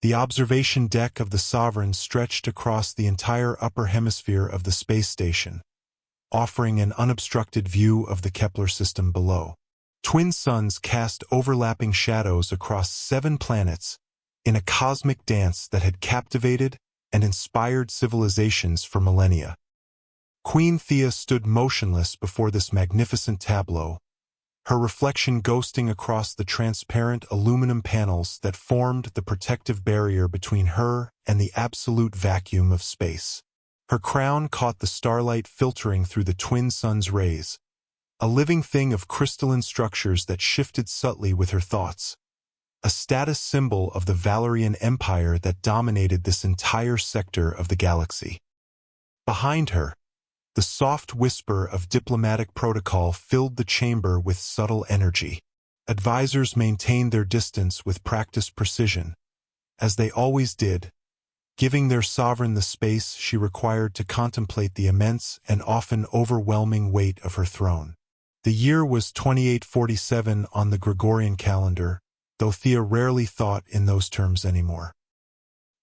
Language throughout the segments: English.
The observation deck of the Sovereign stretched across the entire upper hemisphere of the space station, offering an unobstructed view of the Kepler system below. Twin suns cast overlapping shadows across 7 planets in a cosmic dance that had captivated and inspired civilizations for millennia. Queen Thea stood motionless before this magnificent tableau, her reflection ghosting across the transparent aluminum panels that formed the protective barrier between her and the absolute vacuum of space. Her crown caught the starlight filtering through the twin suns' rays, a living thing of crystalline structures that shifted subtly with her thoughts, a status symbol of the Valerian Empire that dominated this entire sector of the galaxy. Behind her, the soft whisper of diplomatic protocol filled the chamber with subtle energy. Advisors maintained their distance with practiced precision, as they always did, giving their sovereign the space she required to contemplate the immense and often overwhelming weight of her throne. The year was 2847 on the Gregorian calendar, though Thea rarely thought in those terms anymore.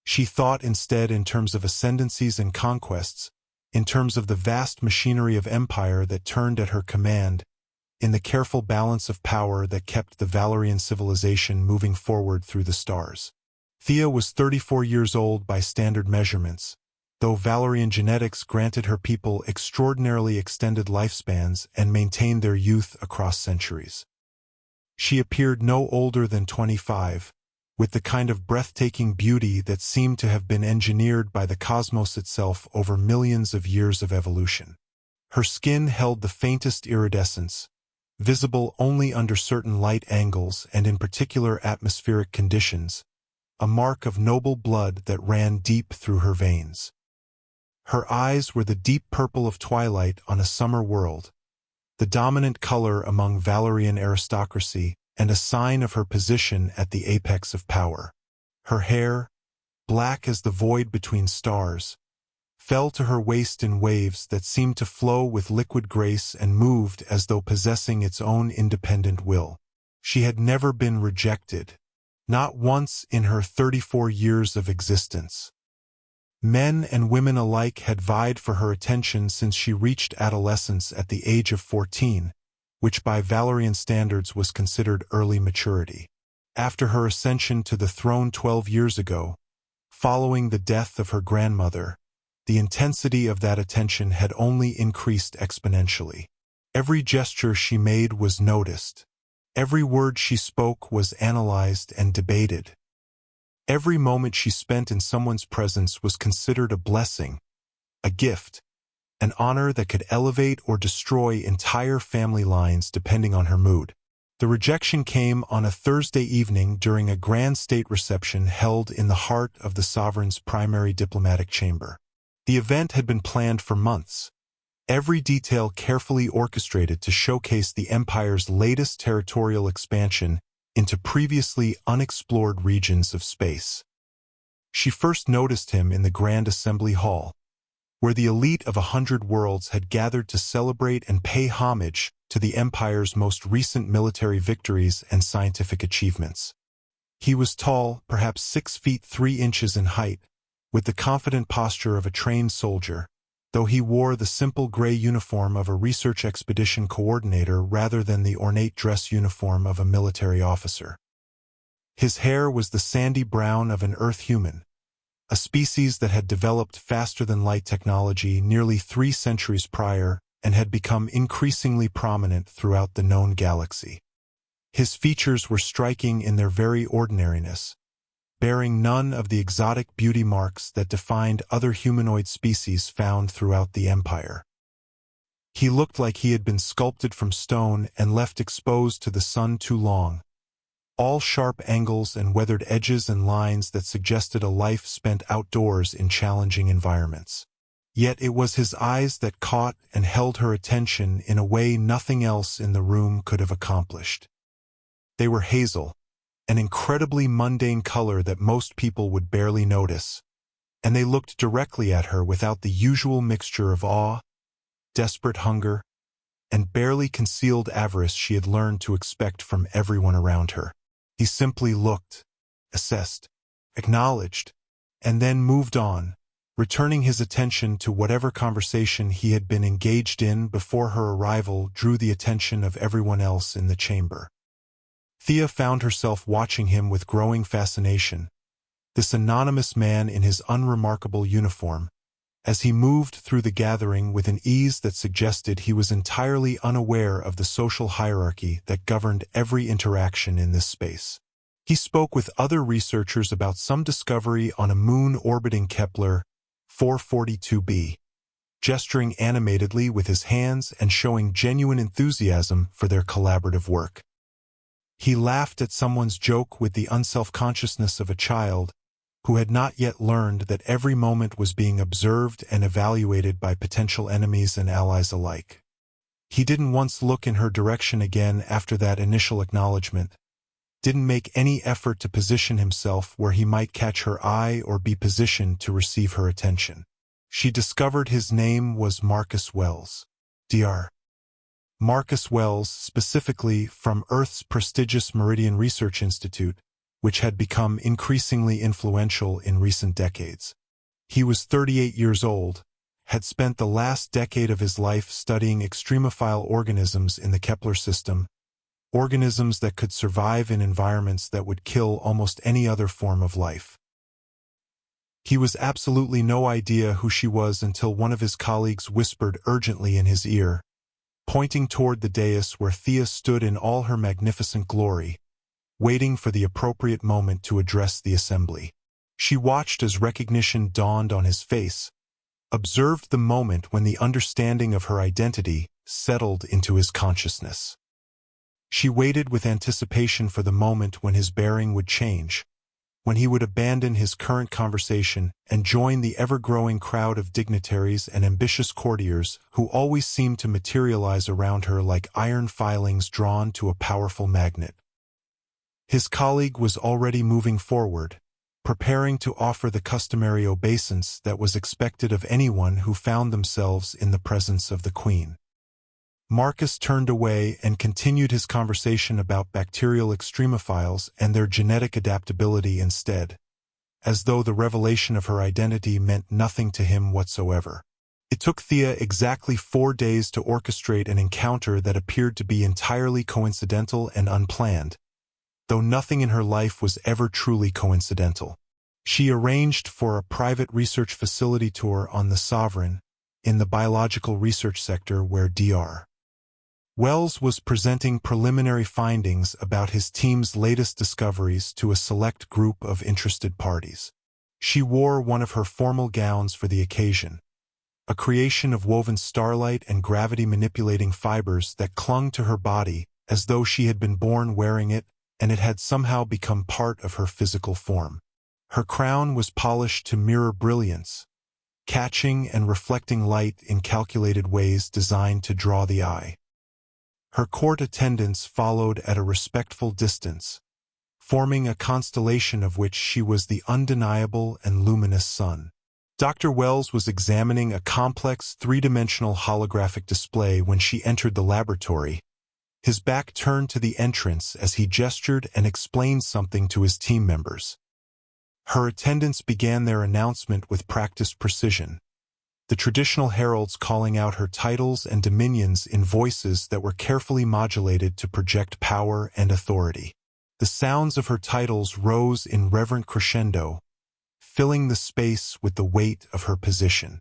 She thought instead in terms of ascendancies and conquests, in terms of the vast machinery of empire that turned at her command, in the careful balance of power that kept the Valerian civilization moving forward through the stars. Thea was 34 years old by standard measurements, though Valerian genetics granted her people extraordinarily extended lifespans and maintained their youth across centuries. She appeared no older than 25, with the kind of breathtaking beauty that seemed to have been engineered by the cosmos itself over millions of years of evolution. Her skin held the faintest iridescence, visible only under certain light angles and in particular atmospheric conditions, a mark of noble blood that ran deep through her veins. Her eyes were the deep purple of twilight on a summer world, the dominant color among Valerian aristocracy, and a sign of her position at the apex of power. Her hair, black as the void between stars, fell to her waist in waves that seemed to flow with liquid grace and moved as though possessing its own independent will. She had never been rejected, not once in her 34 years of existence. Men and women alike had vied for her attention since she reached adolescence at the age of 14, which by Valerian standards was considered early maturity. After her ascension to the throne 12 years ago, following the death of her grandmother, the intensity of that attention had only increased exponentially. Every gesture she made was noticed. Every word she spoke was analyzed and debated. Every moment she spent in someone's presence was considered a blessing, a gift, an honor that could elevate or destroy entire family lines depending on her mood. The rejection came on a Thursday evening during a grand state reception held in the heart of the sovereign's primary diplomatic chamber. The event had been planned for months, every detail carefully orchestrated to showcase the empire's latest territorial expansion into previously unexplored regions of space. She first noticed him in the Grand Assembly Hall, where the elite of 100 worlds had gathered to celebrate and pay homage to the Empire's most recent military victories and scientific achievements. He was tall, perhaps 6 feet 3 inches in height, with the confident posture of a trained soldier, though he wore the simple gray uniform of a research expedition coordinator rather than the ornate dress uniform of a military officer. His hair was the sandy brown of an Earth human, a species that had developed faster-than-light technology nearly 3 centuries prior and had become increasingly prominent throughout the known galaxy. His features were striking in their very ordinariness, bearing none of the exotic beauty marks that defined other humanoid species found throughout the Empire. He looked like he had been sculpted from stone and left exposed to the sun too long, all sharp angles and weathered edges and lines that suggested a life spent outdoors in challenging environments. Yet it was his eyes that caught and held her attention in a way nothing else in the room could have accomplished. They were hazel, an incredibly mundane color that most people would barely notice, and they looked directly at her without the usual mixture of awe, desperate hunger, and barely concealed avarice she had learned to expect from everyone around her. He simply looked, assessed, acknowledged, and then moved on, returning his attention to whatever conversation he had been engaged in before her arrival drew the attention of everyone else in the chamber. Thea found herself watching him with growing fascination, this anonymous man in his unremarkable uniform, as he moved through the gathering with an ease that suggested he was entirely unaware of the social hierarchy that governed every interaction in this space. He spoke with other researchers about some discovery on a moon orbiting Kepler 442b, gesturing animatedly with his hands and showing genuine enthusiasm for their collaborative work. He laughed at someone's joke with the unself-consciousness of a child who had not yet learned that every moment was being observed and evaluated by potential enemies and allies alike. He didn't once look in her direction again after that initial acknowledgement, didn't make any effort to position himself where he might catch her eye or be positioned to receive her attention. She discovered his name was Marcus Wells, Dr. Marcus Wells, specifically from Earth's prestigious Meridian Research Institute, which had become increasingly influential in recent decades. He was 38 years old, had spent the last decade of his life studying extremophile organisms in the Kepler system, organisms that could survive in environments that would kill almost any other form of life. He was absolutely no idea who she was until one of his colleagues whispered urgently in his ear, pointing toward the dais where Thea stood in all her magnificent glory, waiting for the appropriate moment to address the assembly. She watched as recognition dawned on his face, observed the moment when the understanding of her identity settled into his consciousness. She waited with anticipation for the moment when his bearing would change, when he would abandon his current conversation and join the ever-growing crowd of dignitaries and ambitious courtiers who always seemed to materialize around her like iron filings drawn to a powerful magnet. His colleague was already moving forward, preparing to offer the customary obeisance that was expected of anyone who found themselves in the presence of the Queen. Marcus turned away and continued his conversation about bacterial extremophiles and their genetic adaptability instead, as though the revelation of her identity meant nothing to him whatsoever. It took Thea exactly 4 days to orchestrate an encounter that appeared to be entirely coincidental and unplanned, though nothing in her life was ever truly coincidental. She arranged for a private research facility tour on the Sovereign, in the biological research sector where Dr. Wells was presenting preliminary findings about his team's latest discoveries to a select group of interested parties. She wore one of her formal gowns for the occasion, a creation of woven starlight and gravity-manipulating fibers that clung to her body as though she had been born wearing it and it had somehow become part of her physical form. Her crown was polished to mirror brilliance, catching and reflecting light in calculated ways designed to draw the eye. Her court attendants followed at a respectful distance, forming a constellation of which she was the undeniable and luminous sun. Dr. Wells was examining a complex three-dimensional holographic display when she entered the laboratory, his back turned to the entrance as he gestured and explained something to his team members. Her attendants began their announcement with practiced precision, the traditional heralds calling out her titles and dominions in voices that were carefully modulated to project power and authority. The sounds of her titles rose in reverent crescendo, filling the space with the weight of her position.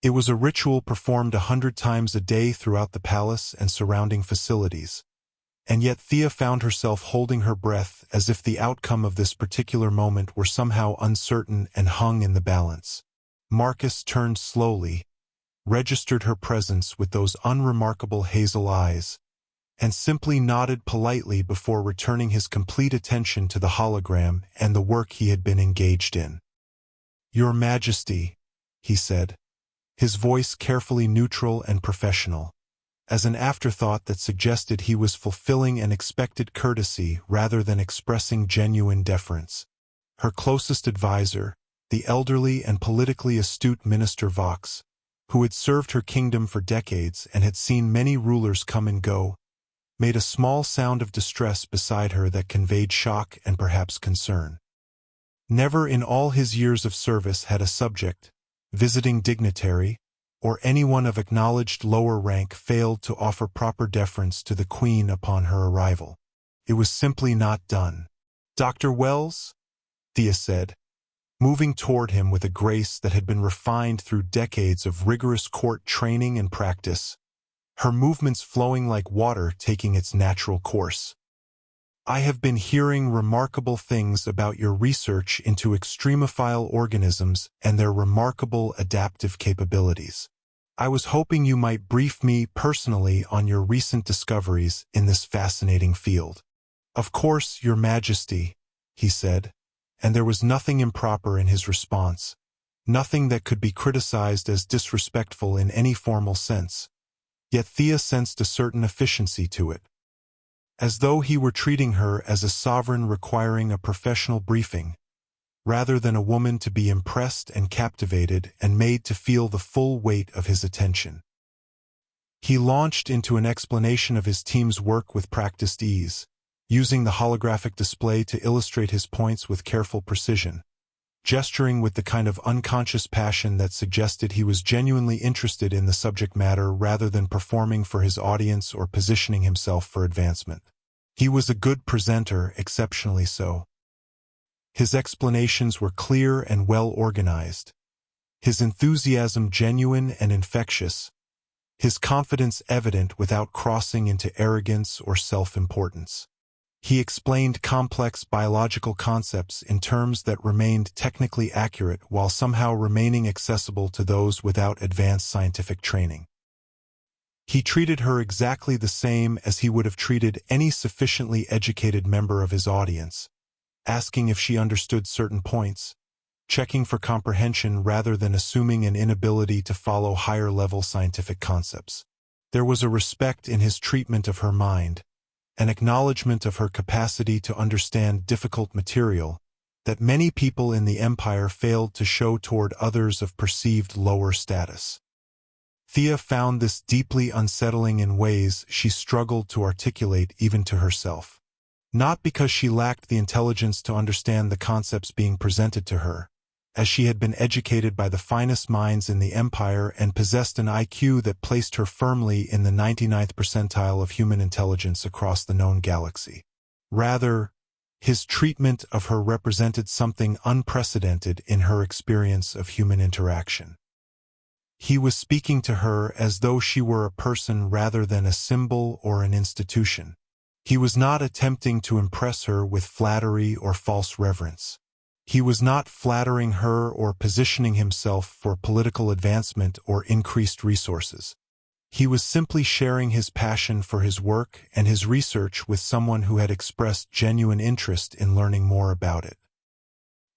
It was a ritual performed 100 times a day throughout the palace and surrounding facilities, and yet Thea found herself holding her breath as if the outcome of this particular moment were somehow uncertain and hung in the balance. Marcus turned slowly, registered her presence with those unremarkable hazel eyes, and simply nodded politely before returning his complete attention to the hologram and the work he had been engaged in. "Your Majesty," he said, his voice carefully neutral and professional, as an afterthought that suggested he was fulfilling an expected courtesy rather than expressing genuine deference. Her closest advisor, the elderly and politically astute Minister Vox, who had served her kingdom for decades and had seen many rulers come and go, made a small sound of distress beside her that conveyed shock and perhaps concern. Never in all his years of service had a subject, visiting dignitary, or anyone of acknowledged lower rank failed to offer proper deference to the Queen upon her arrival. It was simply not done. "Dr. Wells?" Thea said, moving toward him with a grace that had been refined through decades of rigorous court training and practice, her movements flowing like water taking its natural course. "I have been hearing remarkable things about your research into extremophile organisms and their remarkable adaptive capabilities. I was hoping you might brief me personally on your recent discoveries in this fascinating field." "Of course, Your Majesty," he said, and there was nothing improper in his response, nothing that could be criticized as disrespectful in any formal sense. Yet Thea sensed a certain efficiency to it, as though he were treating her as a sovereign requiring a professional briefing, rather than a woman to be impressed and captivated and made to feel the full weight of his attention. He launched into an explanation of his team's work with practiced ease, using the holographic display to illustrate his points with careful precision, gesturing with the kind of unconscious passion that suggested he was genuinely interested in the subject matter rather than performing for his audience or positioning himself for advancement. He was a good presenter, exceptionally so. His explanations were clear and well organized, his enthusiasm genuine and infectious, his confidence evident without crossing into arrogance or self-importance. He explained complex biological concepts in terms that remained technically accurate while somehow remaining accessible to those without advanced scientific training. He treated her exactly the same as he would have treated any sufficiently educated member of his audience, asking if she understood certain points, checking for comprehension rather than assuming an inability to follow higher-level scientific concepts. There was a respect in his treatment of her mind, an acknowledgement of her capacity to understand difficult material that many people in the empire failed to show toward others of perceived lower status. Thea found this deeply unsettling in ways she struggled to articulate even to herself. Not because she lacked the intelligence to understand the concepts being presented to her, as she had been educated by the finest minds in the empire and possessed an IQ that placed her firmly in the 99th percentile of human intelligence across the known galaxy. Rather, his treatment of her represented something unprecedented in her experience of human interaction. He was speaking to her as though she were a person rather than a symbol or an institution. He was not attempting to impress her with flattery or false reverence. He was not flattering her or positioning himself for political advancement or increased resources. He was simply sharing his passion for his work and his research with someone who had expressed genuine interest in learning more about it.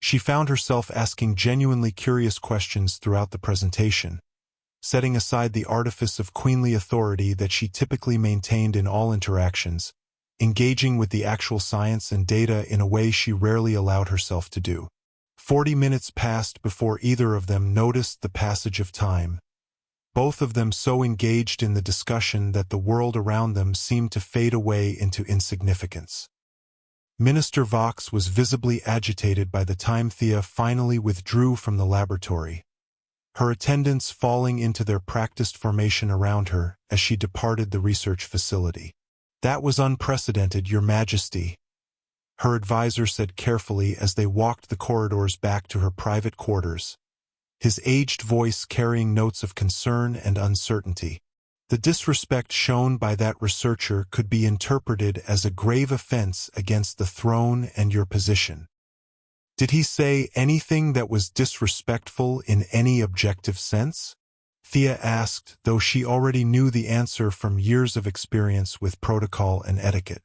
She found herself asking genuinely curious questions throughout the presentation, setting aside the artifice of queenly authority that she typically maintained in all interactions, engaging with the actual science and data in a way she rarely allowed herself to do. 40 minutes passed before either of them noticed the passage of time, both of them so engaged in the discussion that the world around them seemed to fade away into insignificance. Minister Vox was visibly agitated by the time Thea finally withdrew from the laboratory, her attendants falling into their practiced formation around her as she departed the research facility. "That was unprecedented, Your Majesty," her advisor said carefully as they walked the corridors back to her private quarters, his aged voice carrying notes of concern and uncertainty. The disrespect shown by that researcher could be interpreted as a grave offense against the throne and your position. Did he say anything that was disrespectful in any objective sense? Thea asked, though she already knew the answer from years of experience with protocol and etiquette.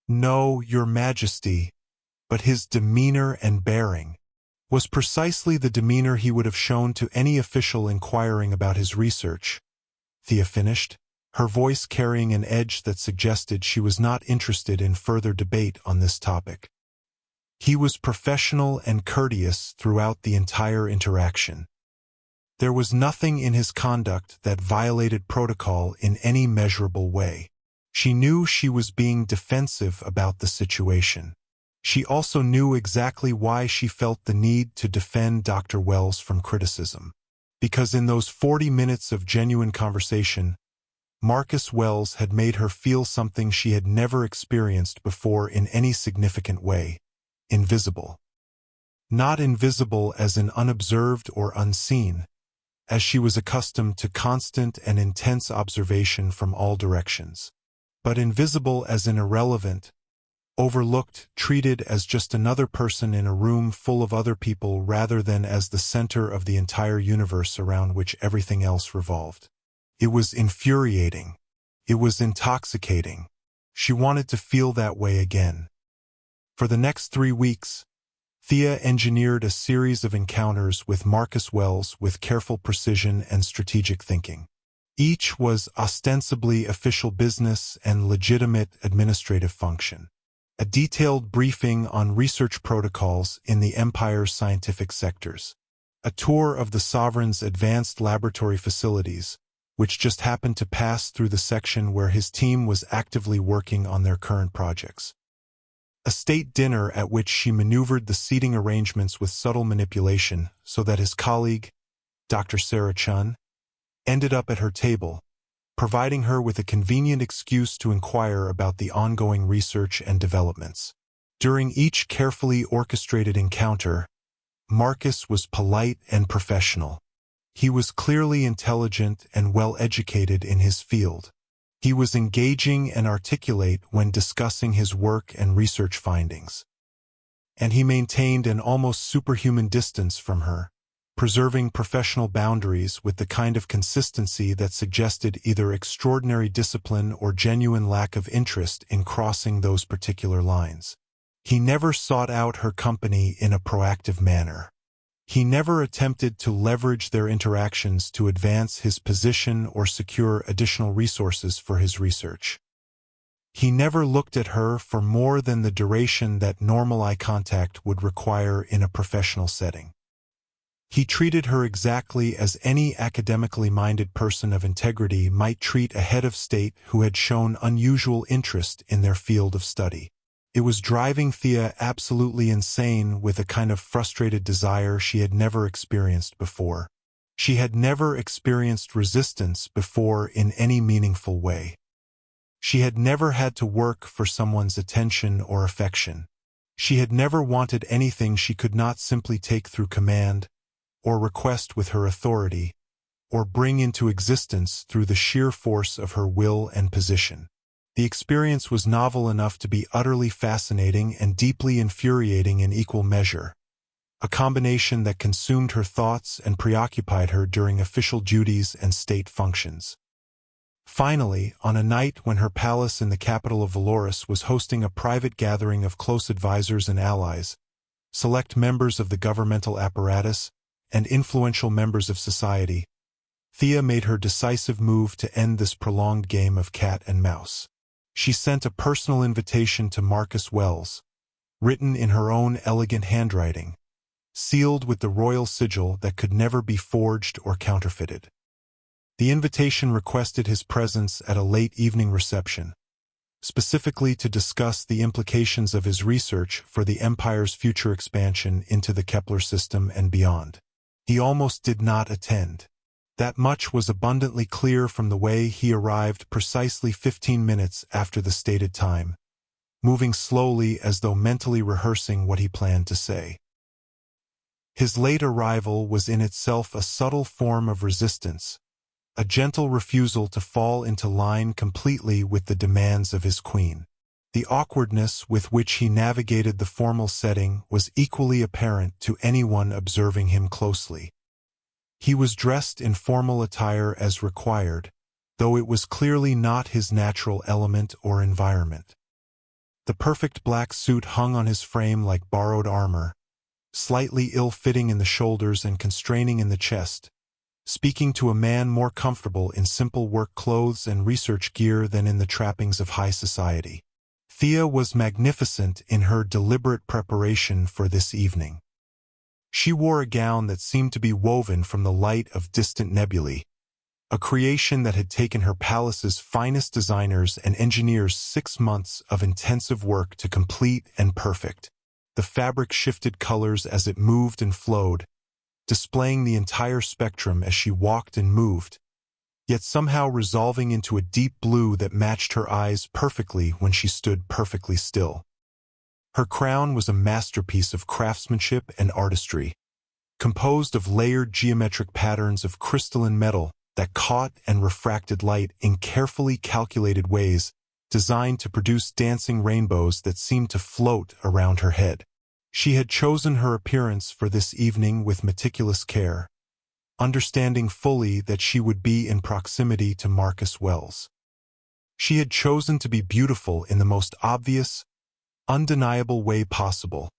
"No, Your Majesty, but his demeanor and bearing was precisely the demeanor he would have shown to any official inquiring about his research," Thea finished, her voice carrying an edge that suggested she was not interested in further debate on this topic. He was professional and courteous throughout the entire interaction. There was nothing in his conduct that violated protocol in any measurable way. She knew she was being defensive about the situation. She also knew exactly why she felt the need to defend Dr. Wells from criticism. Because in those 40 minutes of genuine conversation, Marcus Wells had made her feel something she had never experienced before in any significant way: invisible. Not invisible as in unobserved or unseen, as she was accustomed to constant and intense observation from all directions, but invisible as in irrelevant, overlooked, treated as just another person in a room full of other people rather than as the center of the entire universe around which everything else revolved. It was infuriating. It was intoxicating. She wanted to feel that way again. For the next 3 weeks, Thea engineered a series of encounters with Marcus Wells with careful precision and strategic thinking. Each was ostensibly official business and legitimate administrative function. A detailed briefing on research protocols in the Empire's scientific sectors. A tour of the Sovereign's advanced laboratory facilities, which just happened to pass through the section where his team was actively working on their current projects. A state dinner at which she maneuvered the seating arrangements with subtle manipulation so that his colleague, Dr. Sarah Chun, ended up at her table, providing her with a convenient excuse to inquire about the ongoing research and developments. During each carefully orchestrated encounter, Marcus was polite and professional. He was clearly intelligent and well-educated in his field. He was engaging and articulate when discussing his work and research findings. And he maintained an almost superhuman distance from her, preserving professional boundaries with the kind of consistency that suggested either extraordinary discipline or genuine lack of interest in crossing those particular lines. He never sought out her company in a proactive manner. He never attempted to leverage their interactions to advance his position or secure additional resources for his research. He never looked at her for more than the duration that normal eye contact would require in a professional setting. He treated her exactly as any academically minded person of integrity might treat a head of state who had shown unusual interest in their field of study. It was driving Thea absolutely insane with a kind of frustrated desire she had never experienced before. She had never experienced resistance before in any meaningful way. She had never had to work for someone's attention or affection. She had never wanted anything she could not simply take through command, or request with her authority, or bring into existence through the sheer force of her will and position. The experience was novel enough to be utterly fascinating and deeply infuriating in equal measure, a combination that consumed her thoughts and preoccupied her during official duties and state functions. Finally, on a night when her palace in the capital of Valoris was hosting a private gathering of close advisors and allies, select members of the governmental apparatus, and influential members of society, Thea made her decisive move to end this prolonged game of cat and mouse. She sent a personal invitation to Marcus Wells, written in her own elegant handwriting, sealed with the royal sigil that could never be forged or counterfeited. The invitation requested his presence at a late evening reception, specifically to discuss the implications of his research for the Empire's future expansion into the Kepler system and beyond. He almost did not attend. That much was abundantly clear from the way he arrived precisely 15 minutes after the stated time, moving slowly as though mentally rehearsing what he planned to say. His late arrival was in itself a subtle form of resistance, a gentle refusal to fall into line completely with the demands of his queen. The awkwardness with which he navigated the formal setting was equally apparent to anyone observing him closely. He was dressed in formal attire as required, though it was clearly not his natural element or environment. The perfect black suit hung on his frame like borrowed armor, slightly ill-fitting in the shoulders and constraining in the chest, speaking to a man more comfortable in simple work clothes and research gear than in the trappings of high society. Thea was magnificent in her deliberate preparation for this evening. She wore a gown that seemed to be woven from the light of distant nebulae, a creation that had taken her palace's finest designers and engineers 6 months of intensive work to complete and perfect. The fabric shifted colors as it moved and flowed, displaying the entire spectrum as she walked and moved, yet somehow resolving into a deep blue that matched her eyes perfectly when she stood perfectly still. Her crown was a masterpiece of craftsmanship and artistry, composed of layered geometric patterns of crystalline metal that caught and refracted light in carefully calculated ways, designed to produce dancing rainbows that seemed to float around her head. She had chosen her appearance for this evening with meticulous care, understanding fully that she would be in proximity to Marcus Wells. She had chosen to be beautiful in the most obvious, undeniable way possible,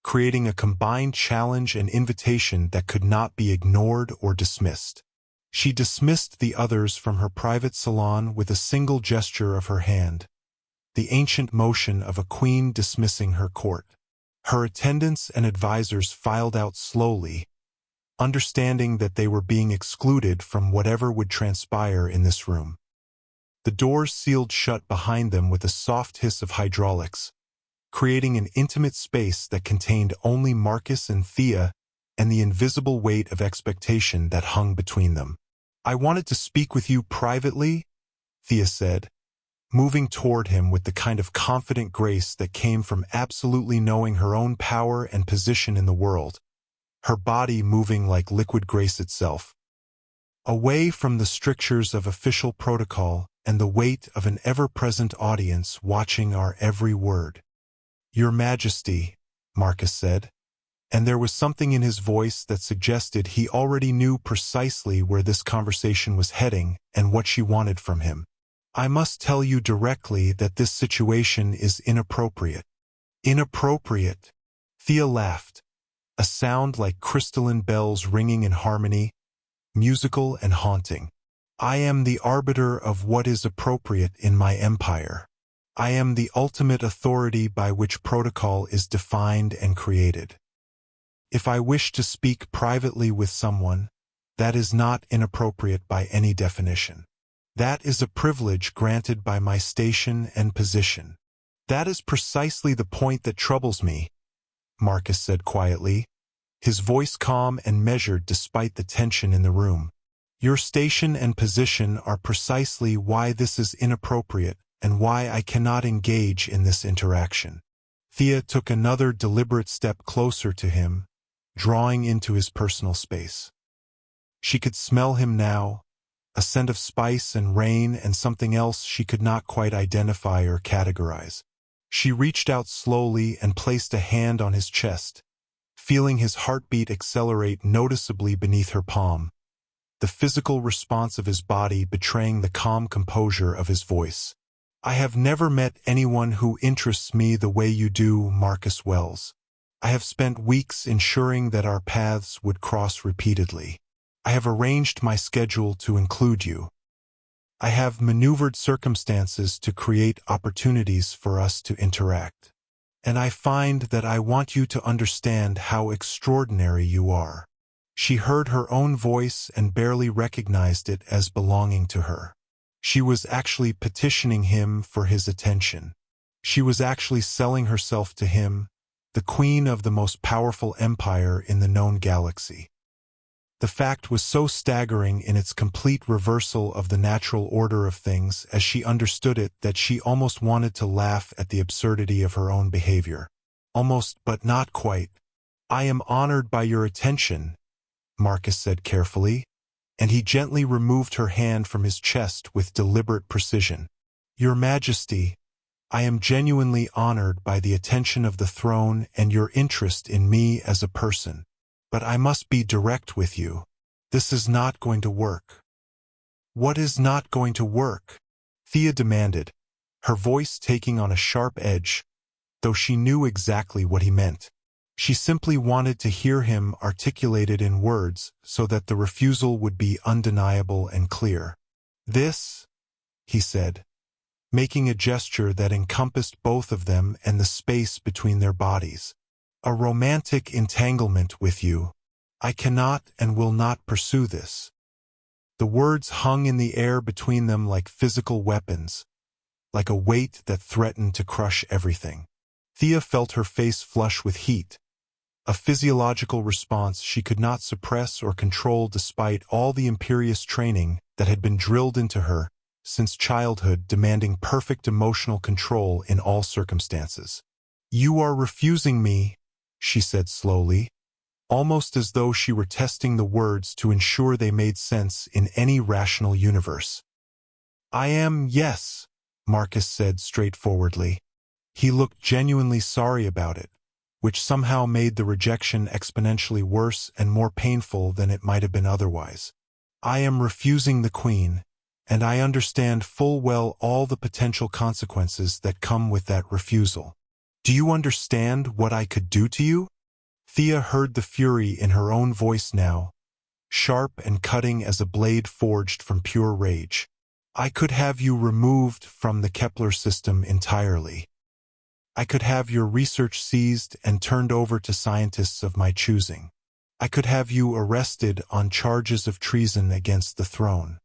creating a combined challenge and invitation that could not be ignored or dismissed. She dismissed the others from her private salon with a single gesture of her hand, the ancient motion of a queen dismissing her court. Her attendants and advisors filed out slowly, understanding that they were being excluded from whatever would transpire in this room. The doors sealed shut behind them with a soft hiss of hydraulics, creating an intimate space that contained only Marcus and Thea and the invisible weight of expectation that hung between them. "I wanted to speak with you privately," Thea said, moving toward him with the kind of confident grace that came from absolutely knowing her own power and position in the world, her body moving like liquid grace itself. Away from the strictures of official protocol and the weight of an ever-present audience watching our every word. "Your Majesty," Marcus said, and there was something in his voice that suggested he already knew precisely where this conversation was heading and what she wanted from him. "I must tell you directly that this situation is inappropriate." "Inappropriate?" Thea laughed, a sound like crystalline bells ringing in harmony, musical and haunting. "I am the arbiter of what is appropriate in my empire. I am the ultimate authority by which protocol is defined and created. If I wish to speak privately with someone, that is not inappropriate by any definition. That is a privilege granted by my station and position." "That is precisely the point that troubles me," Marcus said quietly, his voice calm and measured despite the tension in the room. "Your station and position are precisely why this is inappropriate and why I cannot engage in this interaction." Thea took another deliberate step closer to him, drawing into his personal space. She could smell him now, a scent of spice and rain and something else she could not quite identify or categorize. She reached out slowly and placed a hand on his chest, feeling his heartbeat accelerate noticeably beneath her palm, the physical response of his body betraying the calm composure of his voice. "I have never met anyone who interests me the way you do, Marcus Wells. I have spent weeks ensuring that our paths would cross repeatedly. I have arranged my schedule to include you. I have maneuvered circumstances to create opportunities for us to interact. And I find that I want you to understand how extraordinary you are." She heard her own voice and barely recognized it as belonging to her. She was actually petitioning him for his attention. She was actually selling herself to him, the queen of the most powerful empire in the known galaxy. The fact was so staggering in its complete reversal of the natural order of things as she understood it that she almost wanted to laugh at the absurdity of her own behavior. Almost, but not quite. "I am honored by your attention," Marcus said carefully, and he gently removed her hand from his chest with deliberate precision. "Your Majesty, I am genuinely honored by the attention of the throne and your interest in me as a person. But I must be direct with you. This is not going to work." "What is not going to work?" Thea demanded, her voice taking on a sharp edge, though she knew exactly what he meant. She simply wanted to hear him articulated in words so that the refusal would be undeniable and clear. "This," he said, making a gesture that encompassed both of them and the space between their bodies. "A romantic entanglement with you. I cannot and will not pursue this." The words hung in the air between them like physical weapons, like a weight that threatened to crush everything. Thea felt her face flush with heat, a physiological response she could not suppress or control despite all the imperious training that had been drilled into her since childhood, demanding perfect emotional control in all circumstances. "You are refusing me," she said slowly, almost as though she were testing the words to ensure they made sense in any rational universe. "I am, yes," Marcus said straightforwardly. He looked genuinely sorry about it, which somehow made the rejection exponentially worse and more painful than it might have been otherwise. "I am refusing the Queen, and I understand full well all the potential consequences that come with that refusal. Do you understand what I could do to you?" Thea heard the fury in her own voice now, sharp and cutting as a blade forged from pure rage. "I could have you removed from the Kepler system entirely. I could have your research seized and turned over to scientists of my choosing. I could have you arrested on charges of treason against the throne.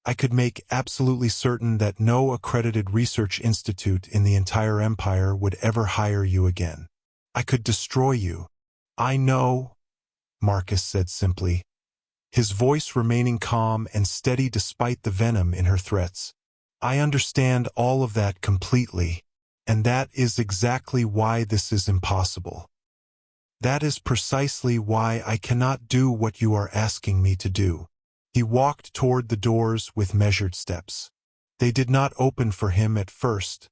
I could make absolutely certain that no accredited research institute in the entire empire would ever hire you again. I could destroy you." "I know," Marcus said simply, his voice remaining calm and steady despite the venom in her threats. "I understand all of that completely, and that is exactly why this is impossible. That is precisely why I cannot do what you are asking me to do." He walked toward the doors with measured steps. They did not open for him at first,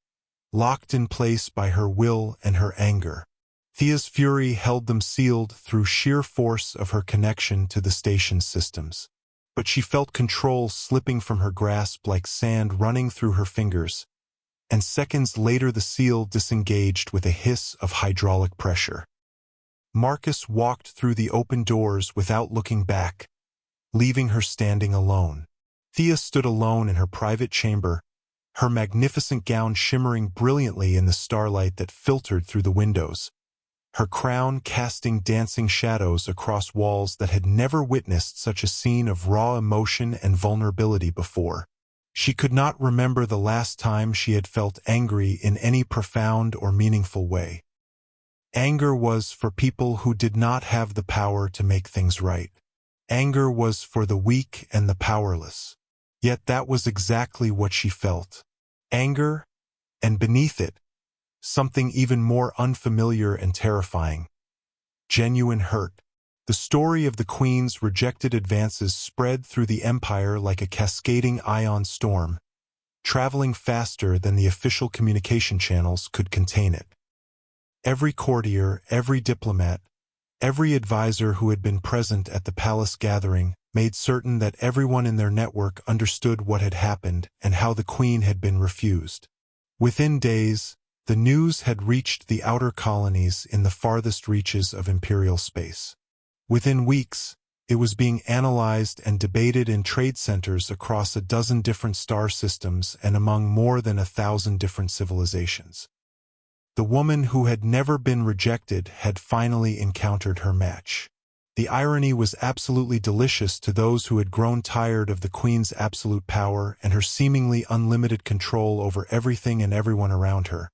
locked in place by her will and her anger. Thea's fury held them sealed through sheer force of her connection to the station's systems. But she felt control slipping from her grasp like sand running through her fingers, and seconds later the seal disengaged with a hiss of hydraulic pressure. Marcus walked through the open doors without looking back, leaving her standing alone. Thea stood alone in her private chamber, her magnificent gown shimmering brilliantly in the starlight that filtered through the windows, her crown casting dancing shadows across walls that had never witnessed such a scene of raw emotion and vulnerability before. She could not remember the last time she had felt angry in any profound or meaningful way. Anger was for people who did not have the power to make things right. Anger was for the weak and the powerless. Yet that was exactly what she felt. Anger, and beneath it, something even more unfamiliar and terrifying. Genuine hurt. The story of the Queen's rejected advances spread through the empire like a cascading ion storm, traveling faster than the official communication channels could contain it. Every courtier, every diplomat, every advisor who had been present at the palace gathering made certain that everyone in their network understood what had happened and how the Queen had been refused. Within days, the news had reached the outer colonies in the farthest reaches of imperial space. Within weeks, it was being analyzed and debated in trade centers across a dozen different star systems and among more than 1,000 different civilizations. The woman who had never been rejected had finally encountered her match. The irony was absolutely delicious to those who had grown tired of the Queen's absolute power and her seemingly unlimited control over everything and everyone around her,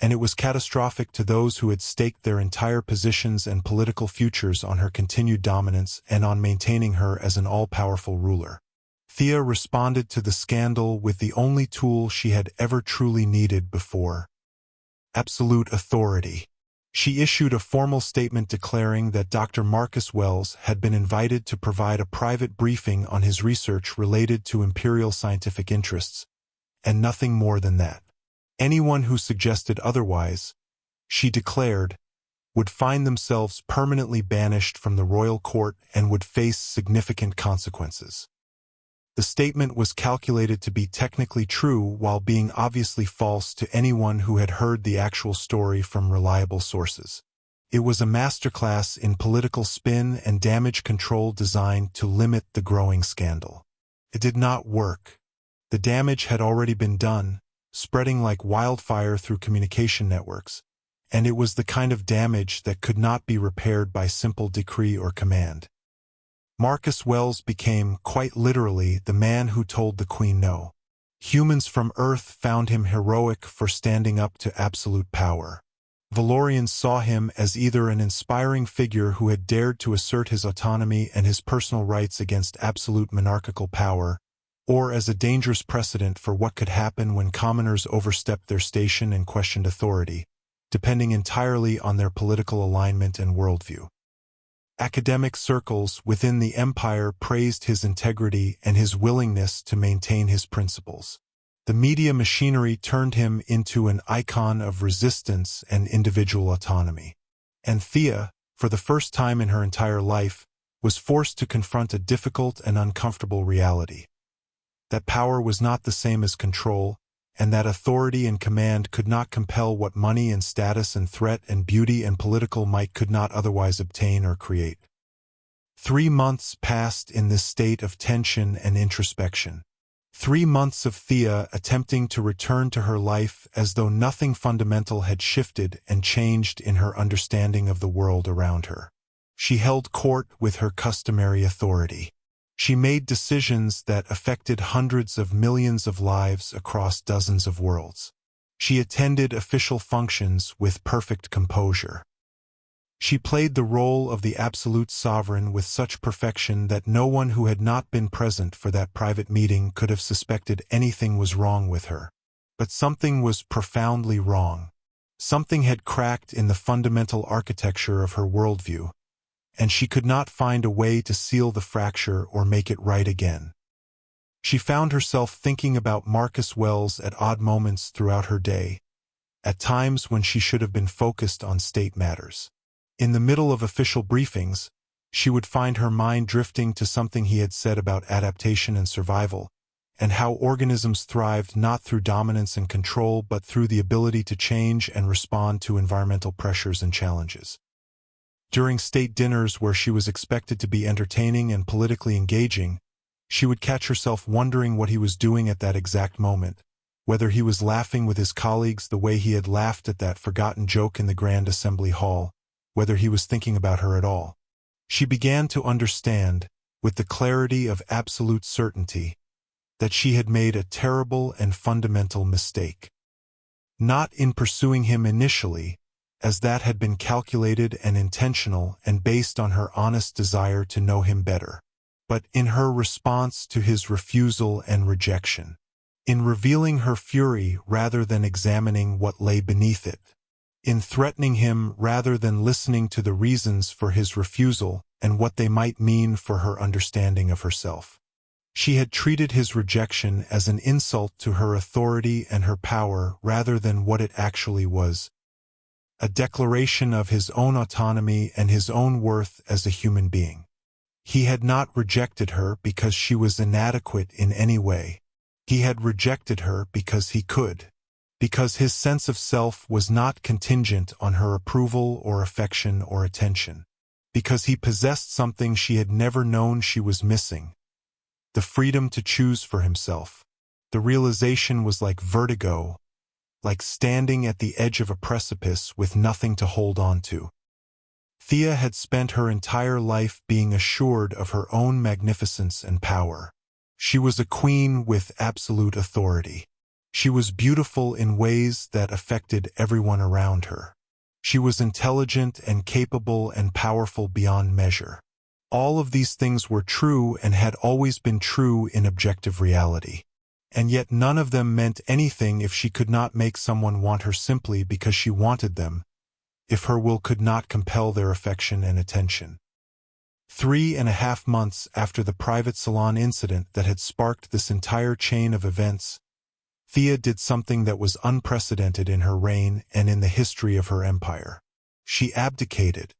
and it was catastrophic to those who had staked their entire positions and political futures on her continued dominance and on maintaining her as an all-powerful ruler. Thea responded to the scandal with the only tool she had ever truly needed before: absolute authority. She issued a formal statement declaring that Dr. Marcus Wells had been invited to provide a private briefing on his research related to imperial scientific interests, and nothing more than that. Anyone who suggested otherwise, she declared, would find themselves permanently banished from the royal court and would face significant consequences. The statement was calculated to be technically true while being obviously false to anyone who had heard the actual story from reliable sources. It was a masterclass in political spin and damage control designed to limit the growing scandal. It did not work. The damage had already been done, spreading like wildfire through communication networks, and it was the kind of damage that could not be repaired by simple decree or command. Marcus Wells became, quite literally, the man who told the Queen no. Humans from Earth found him heroic for standing up to absolute power. Valorians saw him as either an inspiring figure who had dared to assert his autonomy and his personal rights against absolute monarchical power, or as a dangerous precedent for what could happen when commoners overstepped their station and questioned authority, depending entirely on their political alignment and worldview. Academic circles within the empire praised his integrity and his willingness to maintain his principles. The media machinery turned him into an icon of resistance and individual autonomy. And Thea, for the first time in her entire life, was forced to confront a difficult and uncomfortable reality. That power was not the same as control, and that authority and command could not compel what money and status and threat and beauty and political might could not otherwise obtain or create. 3 months passed in this state of tension and introspection. 3 months of Thea attempting to return to her life as though nothing fundamental had shifted and changed in her understanding of the world around her. She held court with her customary authority. She made decisions that affected hundreds of millions of lives across dozens of worlds. She attended official functions with perfect composure. She played the role of the absolute sovereign with such perfection that no one who had not been present for that private meeting could have suspected anything was wrong with her. But something was profoundly wrong. Something had cracked in the fundamental architecture of her worldview, and she could not find a way to seal the fracture or make it right again. She found herself thinking about Marcus Wells at odd moments throughout her day, at times when she should have been focused on state matters. In the middle of official briefings, she would find her mind drifting to something he had said about adaptation and survival, and how organisms thrived not through dominance and control but through the ability to change and respond to environmental pressures and challenges. During state dinners where she was expected to be entertaining and politically engaging, she would catch herself wondering what he was doing at that exact moment, whether he was laughing with his colleagues the way he had laughed at that forgotten joke in the Grand Assembly Hall, whether he was thinking about her at all. She began to understand, with the clarity of absolute certainty, that she had made a terrible and fundamental mistake. Not in pursuing him initially, as that had been calculated and intentional and based on her honest desire to know him better, but in her response to his refusal and rejection, in revealing her fury rather than examining what lay beneath it, in threatening him rather than listening to the reasons for his refusal and what they might mean for her understanding of herself. She had treated his rejection as an insult to her authority and her power rather than what it actually was, a declaration of his own autonomy and his own worth as a human being. He had not rejected her because she was inadequate in any way. He had rejected her because he could, because his sense of self was not contingent on her approval or affection or attention, because he possessed something she had never known she was missing, the freedom to choose for himself. The realization was like vertigo, like standing at the edge of a precipice with nothing to hold on to. Thea had spent her entire life being assured of her own magnificence and power. She was a queen with absolute authority. She was beautiful in ways that affected everyone around her. She was intelligent and capable and powerful beyond measure. All of these things were true and had always been true in objective reality. And yet none of them meant anything if she could not make someone want her simply because she wanted them, if her will could not compel their affection and attention. 3.5 months after the private salon incident that had sparked this entire chain of events, Thea did something that was unprecedented in her reign and in the history of her empire. She abdicated,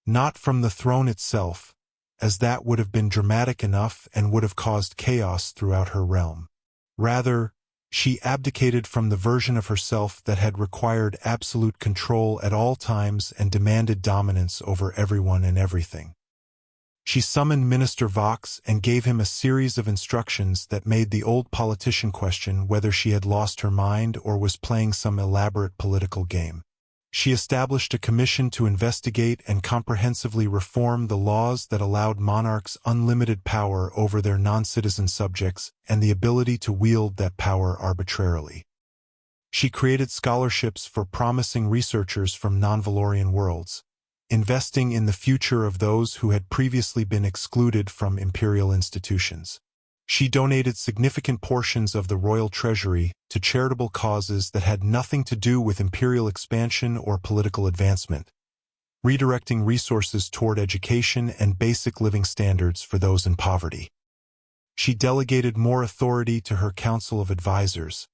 not from the throne itself, as that would have been dramatic enough and would have caused chaos throughout her realm. Rather, she abdicated from the version of herself that had required absolute control at all times and demanded dominance over everyone and everything. She summoned Minister Vox and gave him a series of instructions that made the old politician question whether she had lost her mind or was playing some elaborate political game. She established a commission to investigate and comprehensively reform the laws that allowed monarchs unlimited power over their non-citizen subjects and the ability to wield that power arbitrarily. She created scholarships for promising researchers from non-Valorian worlds, investing in the future of those who had previously been excluded from imperial institutions. She donated significant portions of the royal treasury to charitable causes that had nothing to do with imperial expansion or political advancement, redirecting resources toward education and basic living standards for those in poverty. She delegated more authority to her council of advisors,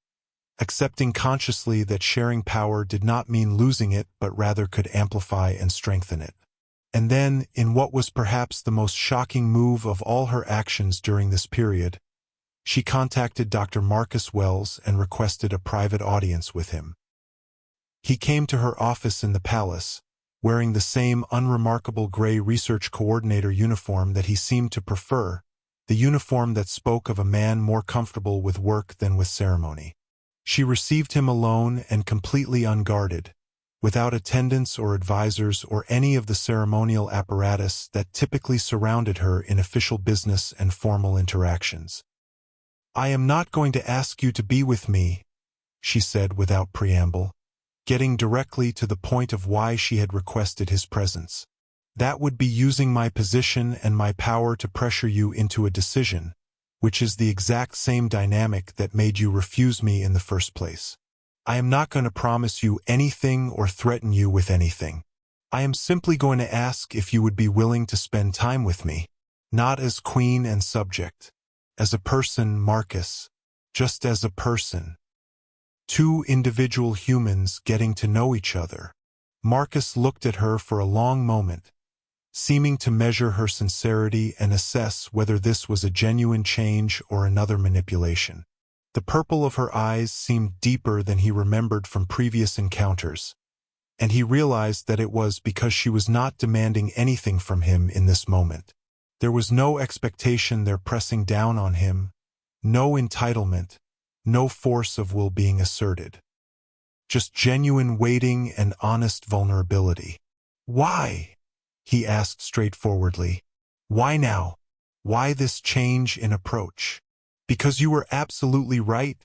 accepting consciously that sharing power did not mean losing it but rather could amplify and strengthen it. And then, in what was perhaps the most shocking move of all her actions during this period, she contacted Dr. Marcus Wells and requested a private audience with him. He came to her office in the palace, wearing the same unremarkable gray research coordinator uniform that he seemed to prefer, the uniform that spoke of a man more comfortable with work than with ceremony. She received him alone and completely unguarded, without attendants or advisors or any of the ceremonial apparatus that typically surrounded her in official business and formal interactions. "I am not going to ask you to be with me," she said without preamble, getting directly to the point of why she had requested his presence. "That would be using my position and my power to pressure you into a decision, which is the exact same dynamic that made you refuse me in the first place. I am not going to promise you anything or threaten you with anything. I am simply going to ask if you would be willing to spend time with me, not as queen and subject, as a person, Marcus, just as a person. Two individual humans getting to know each other." Marcus looked at her for a long moment, seeming to measure her sincerity and assess whether this was a genuine change or another manipulation. The purple of her eyes seemed deeper than he remembered from previous encounters, and he realized that it was because she was not demanding anything from him in this moment. There was no expectation there pressing down on him, no entitlement, no force of will being asserted. Just genuine waiting and honest vulnerability. "Why?" he asked straightforwardly. "Why now? Why this change in approach?" "Because you were absolutely right,"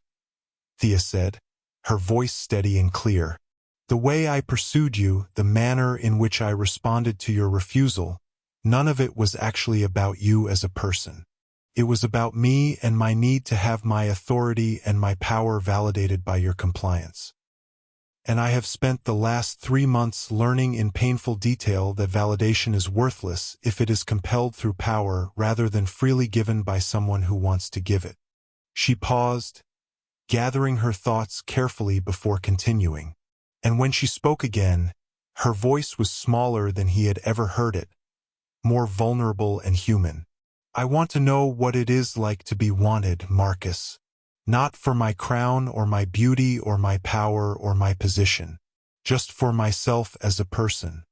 Thea said, her voice steady and clear. "The way I pursued you, the manner in which I responded to your refusal, none of it was actually about you as a person. It was about me and my need to have my authority and my power validated by your compliance. And I have spent the last 3 months learning in painful detail that validation is worthless if it is compelled through power rather than freely given by someone who wants to give it." She paused, gathering her thoughts carefully before continuing. And when she spoke again, her voice was smaller than he had ever heard it, more vulnerable and human. "I want to know what it is like to be wanted, Marcus. Not for my crown or my beauty or my power or my position, just for myself as a person.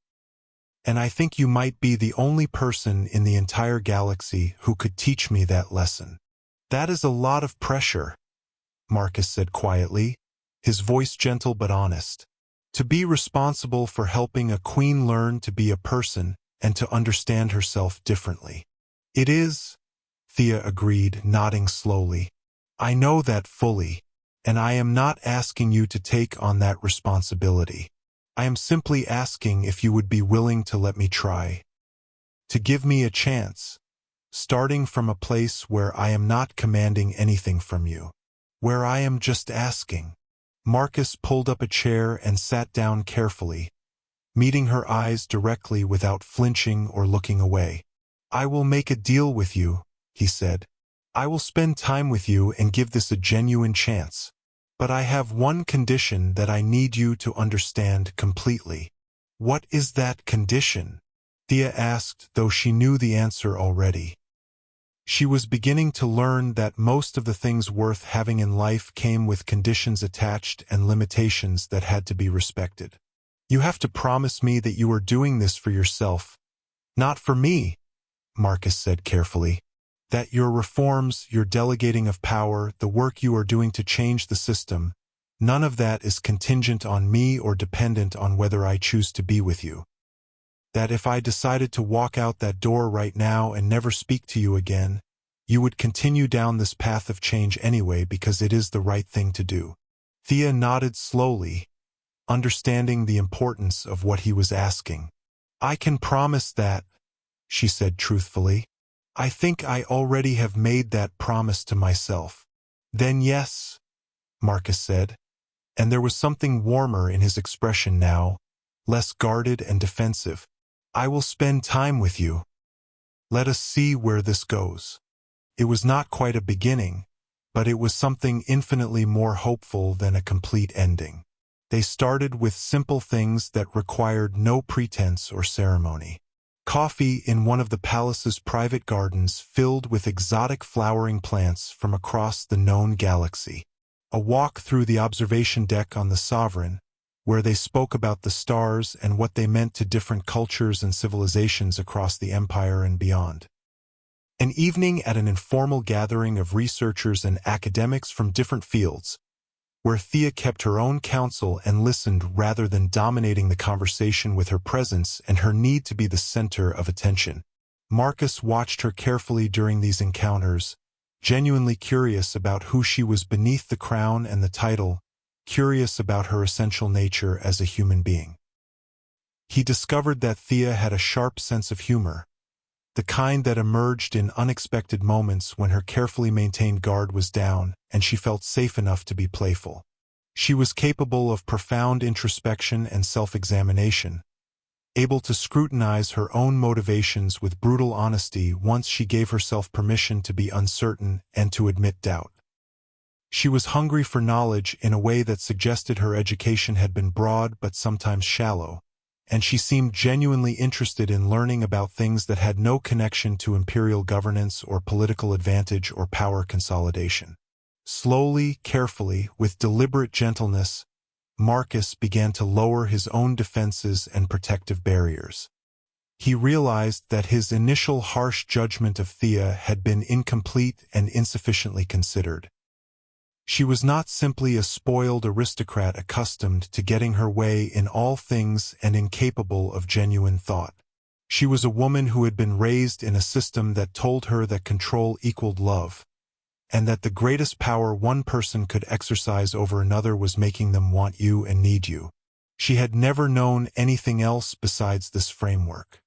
And I think you might be the only person in the entire galaxy who could teach me that lesson." "That is a lot of pressure," Marcus said quietly, his voice gentle but honest. "To be responsible for helping a queen learn to be a person and to understand herself differently." "It is," Thea agreed, nodding slowly. "I know that fully, and I am not asking you to take on that responsibility. I am simply asking if you would be willing to let me try. To give me a chance, starting from a place where I am not commanding anything from you, where I am just asking." Marcus pulled up a chair and sat down carefully, meeting her eyes directly without flinching or looking away. "I will make a deal with you," he said. "I will spend time with you and give this a genuine chance. But I have one condition that I need you to understand completely." "What is that condition?" Thea asked, though she knew the answer already. She was beginning to learn that most of the things worth having in life came with conditions attached and limitations that had to be respected. "You have to promise me that you are doing this for yourself, not for me," Marcus said carefully. "That your reforms, your delegating of power, the work you are doing to change the system, None of that is contingent on me or dependent on whether I choose to be with you. That if I decided to walk out that door right now and never speak to you again, you would continue down this path of change anyway because it is the right thing to do. Thea nodded slowly, understanding the importance of what he was asking. I can promise that, she said truthfully. I think I already have made that promise to myself. Then yes, Marcus said, and there was something warmer in his expression now, less guarded and defensive. I will spend time with you. Let us see where this goes. It was not quite a beginning, but it was something infinitely more hopeful than a complete ending. They started with simple things that required no pretense or ceremony. Coffee in one of the palace's private gardens filled with exotic flowering plants from across the known galaxy. A walk through the observation deck on the Sovereign, where they spoke about the stars and what they meant to different cultures and civilizations across the Empire and beyond. An evening at an informal gathering of researchers and academics from different fields, where Thea kept her own counsel and listened rather than dominating the conversation with her presence and her need to be the center of attention. Marcus watched her carefully during these encounters, genuinely curious about who she was beneath the crown and the title, curious about her essential nature as a human being. He discovered that Thea had a sharp sense of humor, the kind that emerged in unexpected moments when her carefully maintained guard was down and she felt safe enough to be playful. She was capable of profound introspection and self-examination, able to scrutinize her own motivations with brutal honesty once she gave herself permission to be uncertain and to admit doubt. She was hungry for knowledge in a way that suggested her education had been broad but sometimes shallow, and she seemed genuinely interested in learning about things that had no connection to imperial governance or political advantage or power consolidation. Slowly, carefully, with deliberate gentleness, Marcus began to lower his own defenses and protective barriers. He realized that his initial harsh judgment of Thea had been incomplete and insufficiently considered. She was not simply a spoiled aristocrat accustomed to getting her way in all things and incapable of genuine thought. She was a woman who had been raised in a system that told her that control equaled love, and that the greatest power one person could exercise over another was making them want you and need you. She had never known anything else besides this framework.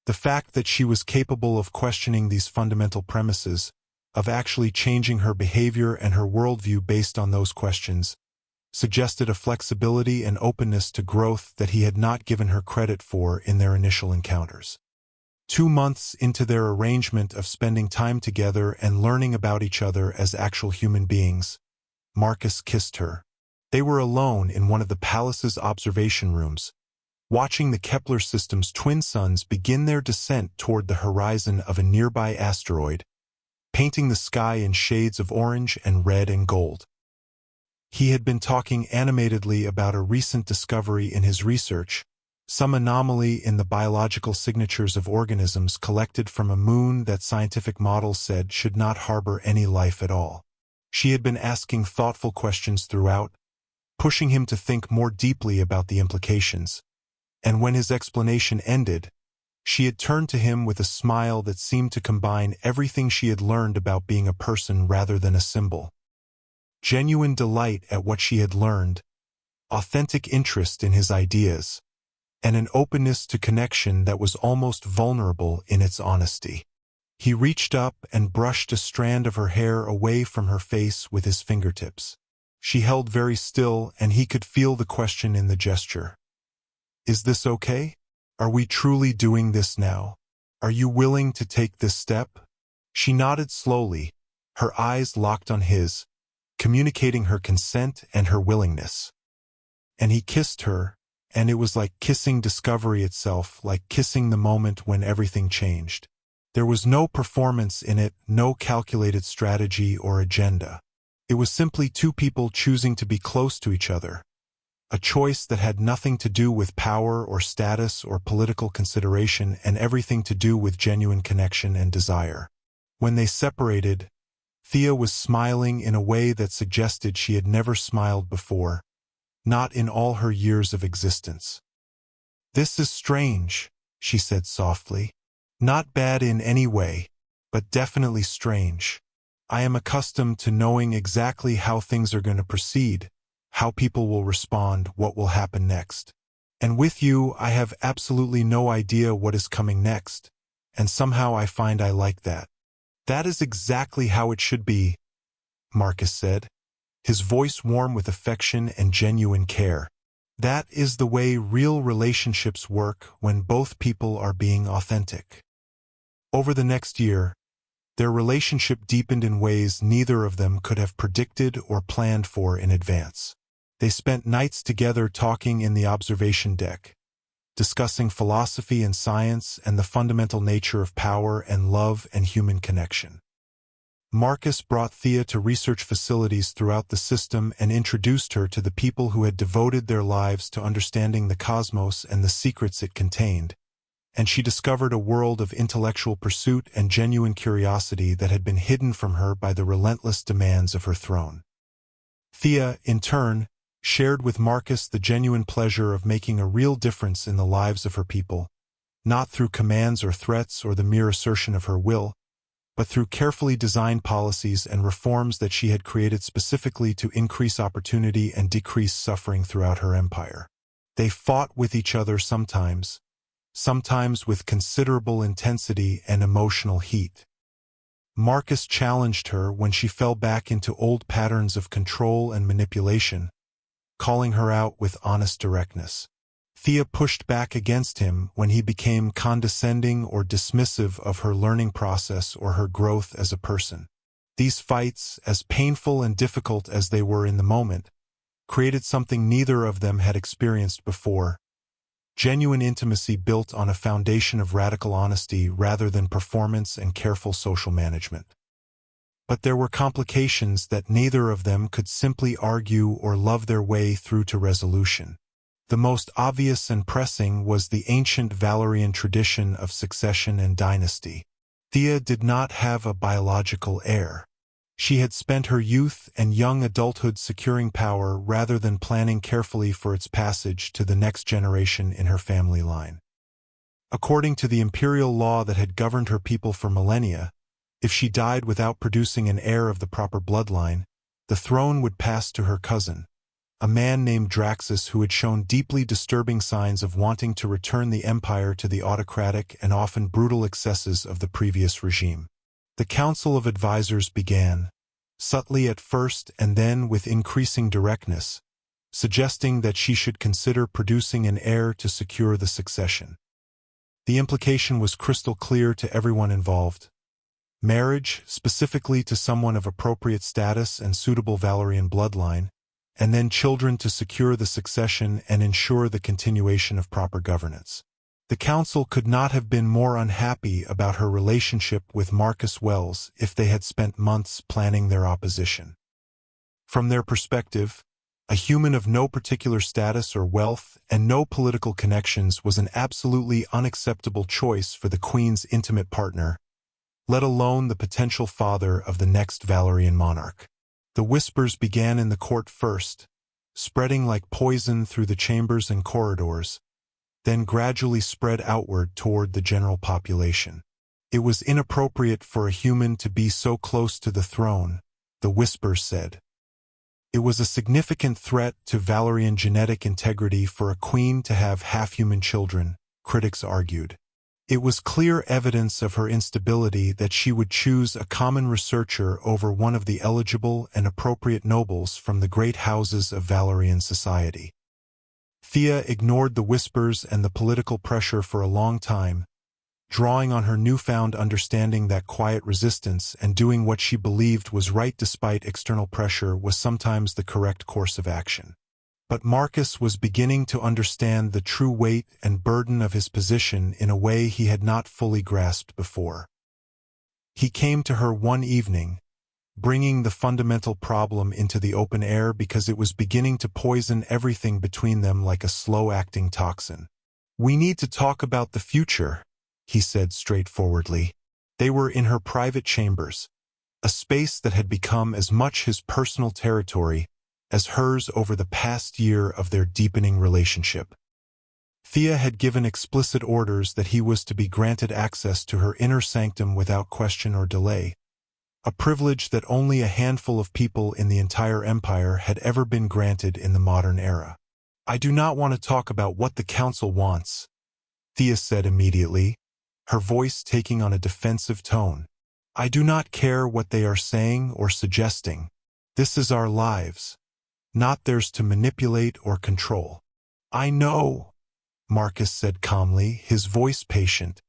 The fact that she was capable of questioning these fundamental premises, of actually changing her behavior and her worldview based on those questions, suggested a flexibility and openness to growth that he had not given her credit for in their initial encounters. 2 months into their arrangement of spending time together and learning about each other as actual human beings, Marcus kissed her. They were alone in one of the palace's observation rooms, watching the Kepler system's twin suns begin their descent toward the horizon of a nearby asteroid, painting the sky in shades of orange and red and gold. He had been talking animatedly about a recent discovery in his research, some anomaly in the biological signatures of organisms collected from a moon that scientific models said should not harbor any life at all. She had been asking thoughtful questions throughout, pushing him to think more deeply about the implications, and when his explanation ended, she had turned to him with a smile that seemed to combine everything she had learned about being a person rather than a symbol. Genuine delight at what she had learned, authentic interest in his ideas, and an openness to connection that was almost vulnerable in its honesty. He reached up and brushed a strand of her hair away from her face with his fingertips. She held very still, and he could feel the question in the gesture. Is this okay? Are we truly doing this now? Are you willing to take this step? She nodded slowly, her eyes locked on his, communicating her consent and her willingness. And he kissed her, and it was like kissing discovery itself, like kissing the moment when everything changed. There was no performance in it, no calculated strategy or agenda. It was simply two people choosing to be close to each other, a choice that had nothing to do with power or status or political consideration and everything to do with genuine connection and desire. When they separated, Thea was smiling in a way that suggested she had never smiled before, not in all her years of existence. "This is strange," she said softly. "Not bad in any way, but definitely strange. I am accustomed to knowing exactly how things are going to proceed, how people will respond, what will happen next. And with you, I have absolutely no idea what is coming next, and somehow I find I like that." "That is exactly how it should be," Marcus said, his voice warm with affection and genuine care. "That is the way real relationships work when both people are being authentic." Over the next year, their relationship deepened in ways neither of them could have predicted or planned for in advance. They spent nights together talking in the observation deck, discussing philosophy and science and the fundamental nature of power and love and human connection. Marcus brought Thea to research facilities throughout the system and introduced her to the people who had devoted their lives to understanding the cosmos and the secrets it contained, and she discovered a world of intellectual pursuit and genuine curiosity that had been hidden from her by the relentless demands of her throne. Thea, in turn, shared with Marcus the genuine pleasure of making a real difference in the lives of her people, not through commands or threats or the mere assertion of her will, but through carefully designed policies and reforms that she had created specifically to increase opportunity and decrease suffering throughout her empire. They fought with each other sometimes with considerable intensity and emotional heat. Marcus challenged her when she fell back into old patterns of control and manipulation, calling her out with honest directness. Thea pushed back against him when he became condescending or dismissive of her learning process or her growth as a person. These fights, as painful and difficult as they were in the moment, created something neither of them had experienced before: genuine intimacy built on a foundation of radical honesty rather than performance and careful social management. But there were complications that neither of them could simply argue or love their way through to resolution. The most obvious and pressing was the ancient Valerian tradition of succession and dynasty. Thea did not have a biological heir. She had spent her youth and young adulthood securing power rather than planning carefully for its passage to the next generation in her family line. According to the imperial law that had governed her people for millennia, if she died without producing an heir of the proper bloodline, the throne would pass to her cousin, a man named Draxus who had shown deeply disturbing signs of wanting to return the empire to the autocratic and often brutal excesses of the previous regime. The Council of Advisors began, subtly at first and then with increasing directness, suggesting that she should consider producing an heir to secure the succession. The implication was crystal clear to everyone involved: marriage, specifically to someone of appropriate status and suitable Valerian bloodline, and then children to secure the succession and ensure the continuation of proper governance. The council could not have been more unhappy about her relationship with Marcus Wells if they had spent months planning their opposition. From their perspective, a human of no particular status or wealth and no political connections was an absolutely unacceptable choice for the Queen's intimate partner, let alone the potential father of the next Valerian monarch. The whispers began in the court first, spreading like poison through the chambers and corridors, then gradually spread outward toward the general population. It was inappropriate for a human to be so close to the throne, the whispers said. It was a significant threat to Valerian genetic integrity for a queen to have half-human children, critics argued. It was clear evidence of her instability that she would choose a common researcher over one of the eligible and appropriate nobles from the great houses of Valerian society. Thea ignored the whispers and the political pressure for a long time, drawing on her newfound understanding that quiet resistance and doing what she believed was right despite external pressure was sometimes the correct course of action. But Marcus was beginning to understand the true weight and burden of his position in a way he had not fully grasped before. He came to her one evening, bringing the fundamental problem into the open air because it was beginning to poison everything between them like a slow-acting toxin. "We need to talk about the future," he said straightforwardly. They were in her private chambers, a space that had become as much his personal territory as hers over the past year of their deepening relationship. Thea had given explicit orders that he was to be granted access to her inner sanctum without question or delay, a privilege that only a handful of people in the entire empire had ever been granted in the modern era. "I do not want to talk about what the council wants," Thea said immediately, her voice taking on a defensive tone. "I do not care what they are saying or suggesting. This is our lives, not theirs to manipulate or control." "I know," Marcus said calmly, his voice patient.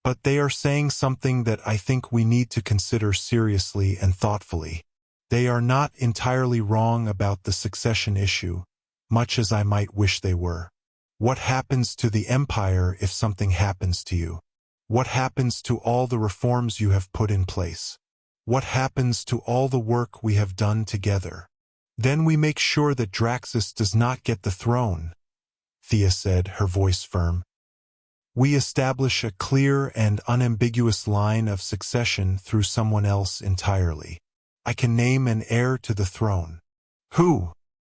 "But they are saying something that I think we need to consider seriously and thoughtfully. They are not entirely wrong about the succession issue, much as I might wish they were. What happens to the empire if something happens to you? What happens to all the reforms you have put in place? What happens to all the work we have done together? Then we make sure that Draxus does not get the throne," Thea said, her voice firm. "We establish a clear and unambiguous line of succession through someone else entirely. I can name an heir to the throne." "Who?"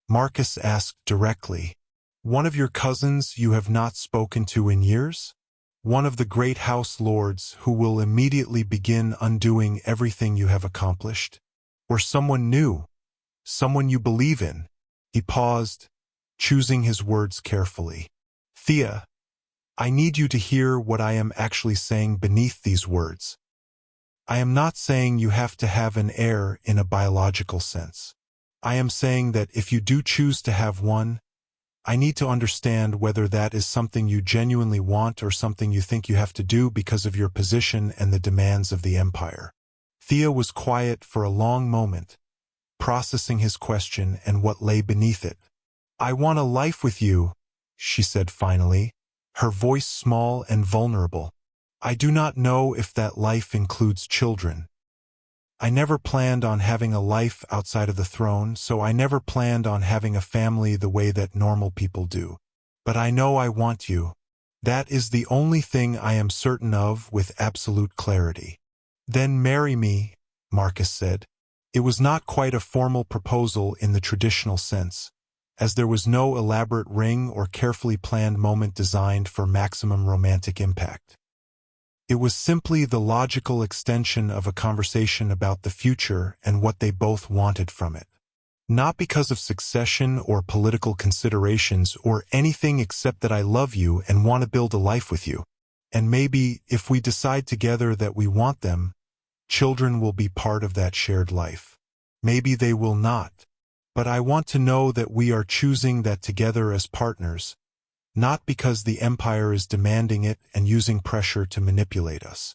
Marcus asked directly. "One of your cousins you have not spoken to in years? One of the great house lords who will immediately begin undoing everything you have accomplished? Or someone new? Someone you believe in?" He paused, choosing his words carefully. "Thea, I need you to hear what I am actually saying beneath these words. I am not saying you have to have an heir in a biological sense. I am saying that if you do choose to have one, I need to understand whether that is something you genuinely want or something you think you have to do because of your position and the demands of the empire." Thea was quiet for a long moment, processing his question and what lay beneath it. "I want a life with you," she said finally, her voice small and vulnerable. "I do not know if that life includes children. I never planned on having a life outside of the throne, so I never planned on having a family the way that normal people do. But I know I want you. That is the only thing I am certain of with absolute clarity." "Then marry me," Marcus said. It was not quite a formal proposal in the traditional sense, as there was no elaborate ring or carefully planned moment designed for maximum romantic impact. It was simply the logical extension of a conversation about the future and what they both wanted from it. Not because of succession or political considerations or anything except that I love you and want to build a life with you. And maybe, if we decide together that we want them, children will be part of that shared life. Maybe they will not. But I want to know that we are choosing that together as partners, not because the empire is demanding it and using pressure to manipulate us."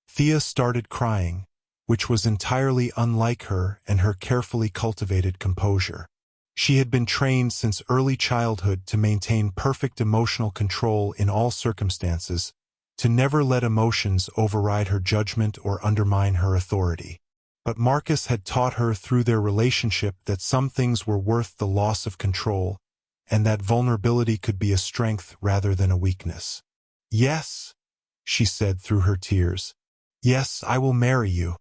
Thea started crying, which was entirely unlike her and her carefully cultivated composure. She had been trained since early childhood to maintain perfect emotional control in all circumstances, to never let emotions override her judgment or undermine her authority. But Marcus had taught her through their relationship that some things were worth the loss of control, and that vulnerability could be a strength rather than a weakness. "Yes," she said through her tears. "Yes, I will marry you.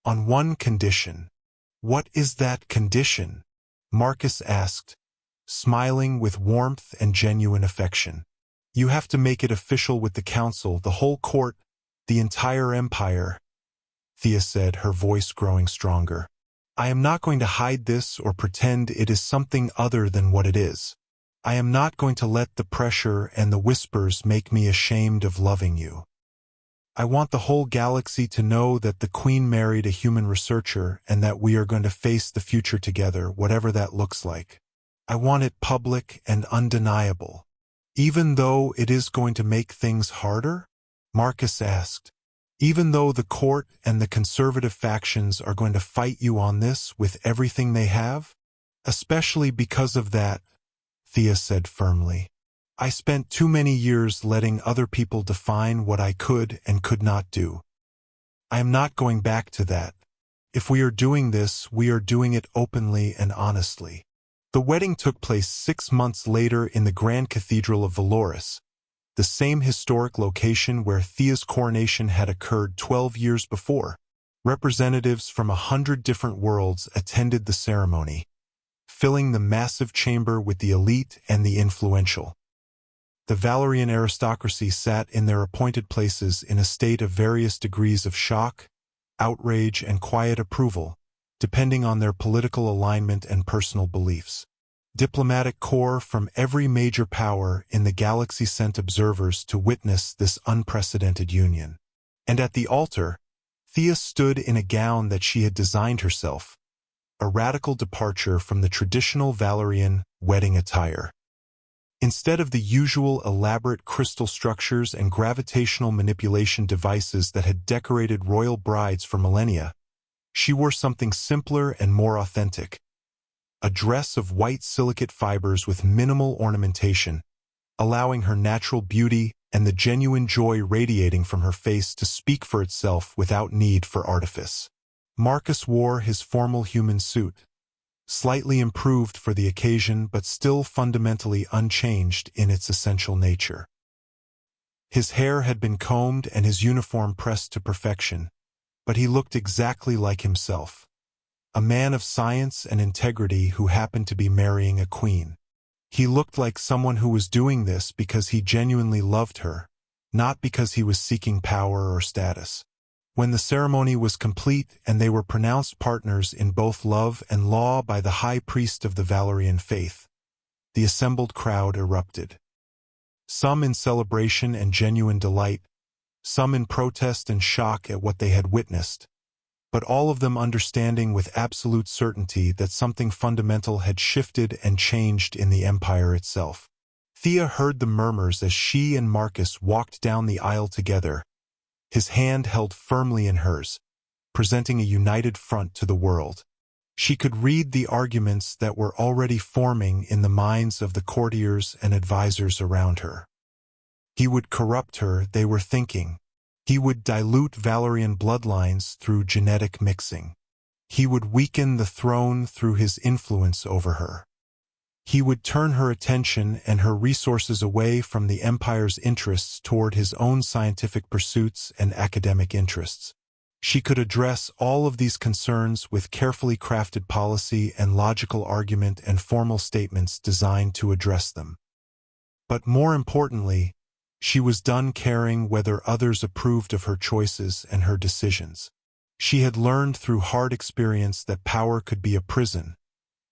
On one condition." "What is that condition?" Marcus asked, smiling with warmth and genuine affection. "You have to make it official with the council, the whole court, the entire empire," Thea said, her voice growing stronger. "I am not going to hide this or pretend it is something other than what it is. I am not going to let the pressure and the whispers make me ashamed of loving you. I want the whole galaxy to know that the Queen married a human researcher and that we are going to face the future together, whatever that looks like. I want it public and undeniable." "Even though it is going to make things harder?" Marcus asked. "Even though the court and the conservative factions are going to fight you on this with everything they have?" "Especially because of that," Thea said firmly. "I spent too many years letting other people define what I could and could not do. I am not going back to that. If we are doing this, we are doing it openly and honestly." The wedding took place 6 months later in the Grand Cathedral of Valoris, the same historic location where Thea's coronation had occurred 12 years before. Representatives from 100 different worlds attended the ceremony, filling the massive chamber with the elite and the influential. The Valerian aristocracy sat in their appointed places in a state of various degrees of shock, outrage, and quiet approval, depending on their political alignment and personal beliefs. Diplomatic corps from every major power in the galaxy sent observers to witness this unprecedented union. And at the altar, Thea stood in a gown that she had designed herself, a radical departure from the traditional Valerian wedding attire. Instead of the usual elaborate crystal structures and gravitational manipulation devices that had decorated royal brides for millennia, she wore something simpler and more authentic. A dress of white silicate fibers with minimal ornamentation, allowing her natural beauty and the genuine joy radiating from her face to speak for itself without need for artifice. Marcus wore his formal human suit, slightly improved for the occasion but still fundamentally unchanged in its essential nature. His hair had been combed and his uniform pressed to perfection, but he looked exactly like himself, a man of science and integrity who happened to be marrying a queen. He looked like someone who was doing this because he genuinely loved her, not because he was seeking power or status. When the ceremony was complete and they were pronounced partners in both love and law by the high priest of the Valerian faith, the assembled crowd erupted. Some in celebration and genuine delight, some in protest and shock at what they had witnessed, but all of them understanding with absolute certainty that something fundamental had shifted and changed in the empire itself. Thea heard the murmurs as she and Marcus walked down the aisle together, his hand held firmly in hers, presenting a united front to the world. She could read the arguments that were already forming in the minds of the courtiers and advisors around her. He would corrupt her, they were thinking. He would dilute Valerian bloodlines through genetic mixing. He would weaken the throne through his influence over her. He would turn her attention and her resources away from the empire's interests toward his own scientific pursuits and academic interests. She could address all of these concerns with carefully crafted policy and logical argument and formal statements designed to address them. But more importantly, she was done caring whether others approved of her choices and her decisions. She had learned through hard experience that power could be a prison,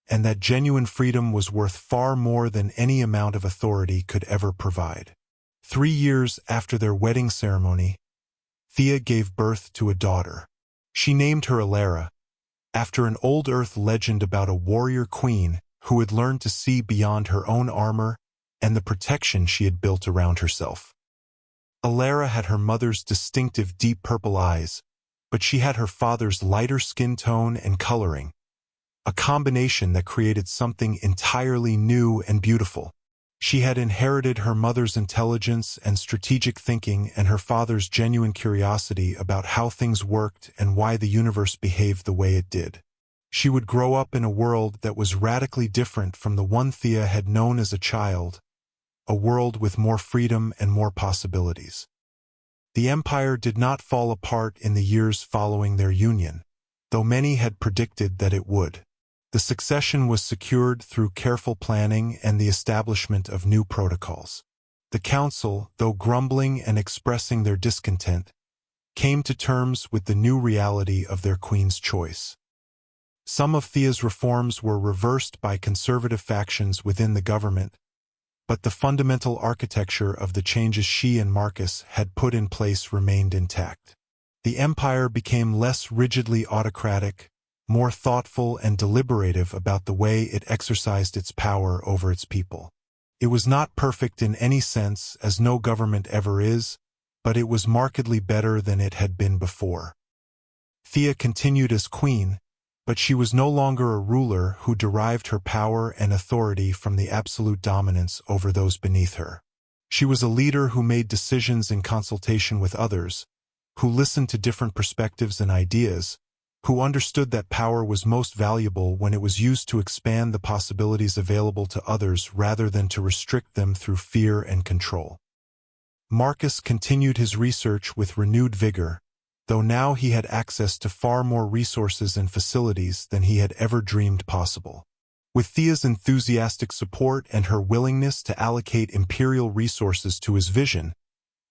and that genuine freedom was worth far more than any amount of authority could ever provide. 3 years after their wedding ceremony, Thea gave birth to a daughter. She named her Alara, after an old Earth legend about a warrior queen who had learned to see beyond her own armor and the protection she had built around herself. Alara had her mother's distinctive deep purple eyes, but she had her father's lighter skin tone and coloring, a combination that created something entirely new and beautiful. She had inherited her mother's intelligence and strategic thinking and her father's genuine curiosity about how things worked and why the universe behaved the way it did. She would grow up in a world that was radically different from the one Thea had known as a child, a world with more freedom and more possibilities. The empire did not fall apart in the years following their union, though many had predicted that it would. The succession was secured through careful planning and the establishment of new protocols. The council, though grumbling and expressing their discontent, came to terms with the new reality of their queen's choice. Some of Thea's reforms were reversed by conservative factions within the government, but the fundamental architecture of the changes she and Marcus had put in place remained intact. The empire became less rigidly autocratic, more thoughtful and deliberative about the way it exercised its power over its people. It was not perfect in any sense, as no government ever is, but it was markedly better than it had been before. Thea continued as queen, but she was no longer a ruler who derived her power and authority from the absolute dominance over those beneath her. She was a leader who made decisions in consultation with others, who listened to different perspectives and ideas, who understood that power was most valuable when it was used to expand the possibilities available to others rather than to restrict them through fear and control. Marcus continued his research with renewed vigor, though now he had access to far more resources and facilities than he had ever dreamed possible. With Thea's enthusiastic support and her willingness to allocate imperial resources to his vision,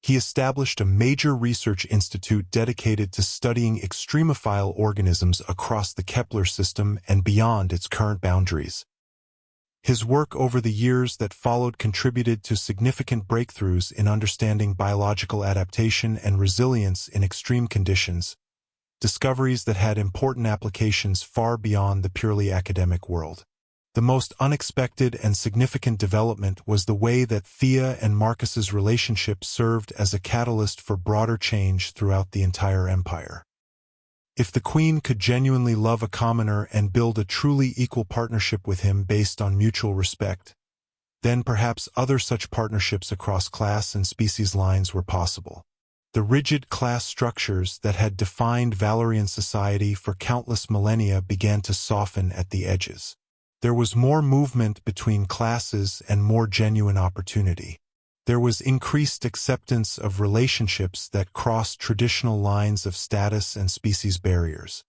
he established a major research institute dedicated to studying extremophile organisms across the Kepler system and beyond its current boundaries. His work over the years that followed contributed to significant breakthroughs in understanding biological adaptation and resilience in extreme conditions, discoveries that had important applications far beyond the purely academic world. The most unexpected and significant development was the way that Thea and Marcus's relationship served as a catalyst for broader change throughout the entire empire. If the Queen could genuinely love a commoner and build a truly equal partnership with him based on mutual respect, then perhaps other such partnerships across class and species lines were possible. The rigid class structures that had defined Valerian society for countless millennia began to soften at the edges. There was more movement between classes and more genuine opportunity. There was increased acceptance of relationships that crossed traditional lines of status and species barriers.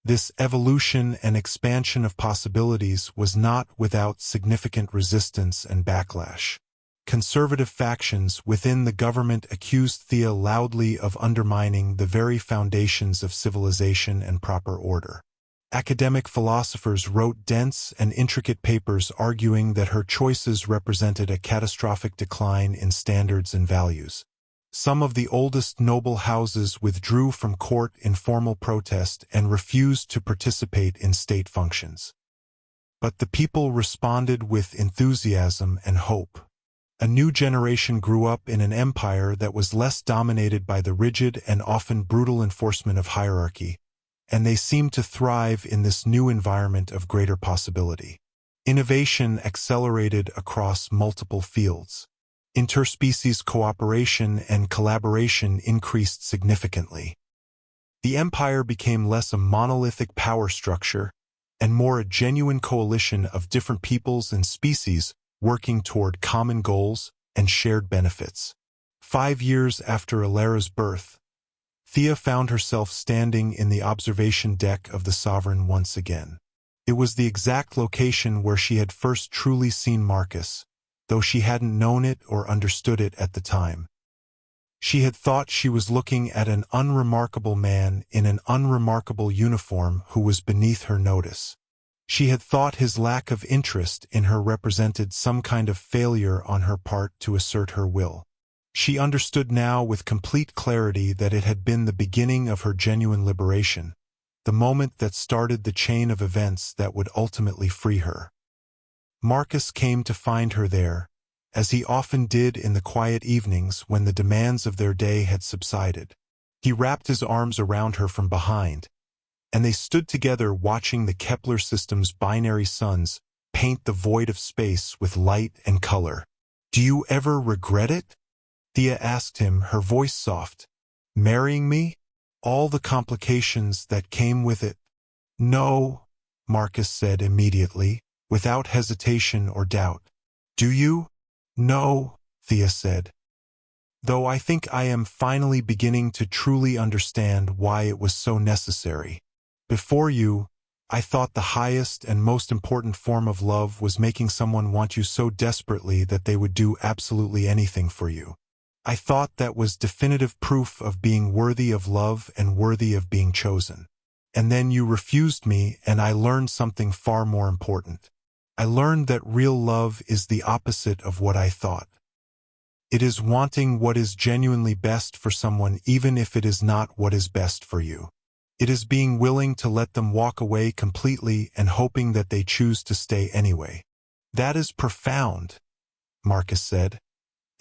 This evolution and expansion of possibilities was not without significant resistance and backlash. Conservative factions within the government accused Thea loudly of undermining the very foundations of civilization and proper order. Academic philosophers wrote dense and intricate papers arguing that her choices represented a catastrophic decline in standards and values. Some of the oldest noble houses withdrew from court in formal protest and refused to participate in state functions. But the people responded with enthusiasm and hope. A new generation grew up in an empire that was less dominated by the rigid and often brutal enforcement of hierarchy, and they seemed to thrive in this new environment of greater possibility. Innovation accelerated across multiple fields. Interspecies cooperation and collaboration increased significantly. The empire became less a monolithic power structure and more a genuine coalition of different peoples and species working toward common goals and shared benefits. 5 years after Alara's birth, Thea found herself standing in the observation deck of the Sovereign once again. It was the exact location where she had first truly seen Marcus, though she hadn't known it or understood it at the time. She had thought she was looking at an unremarkable man in an unremarkable uniform who was beneath her notice. She had thought his lack of interest in her represented some kind of failure on her part to assert her will. She understood now with complete clarity that it had been the beginning of her genuine liberation, the moment that started the chain of events that would ultimately free her. Marcus came to find her there, as he often did in the quiet evenings when the demands of their day had subsided. He wrapped his arms around her from behind, and they stood together watching the Kepler system's binary suns paint the void of space with light and color. "Do you ever regret it?" Thea asked him, her voice soft. "Marrying me? All the complications that came with it?" "No," Marcus said immediately, without hesitation or doubt. "Do you?" "No," Thea said. "Though I think I am finally beginning to truly understand why it was so necessary. Before you, I thought the highest and most important form of love was making someone want you so desperately that they would do absolutely anything for you. I thought that was definitive proof of being worthy of love and worthy of being chosen. And then you refused me, and I learned something far more important. I learned that real love is the opposite of what I thought. It is wanting what is genuinely best for someone even if it is not what is best for you. It is being willing to let them walk away completely and hoping that they choose to stay anyway." "That is profound," Marcus said,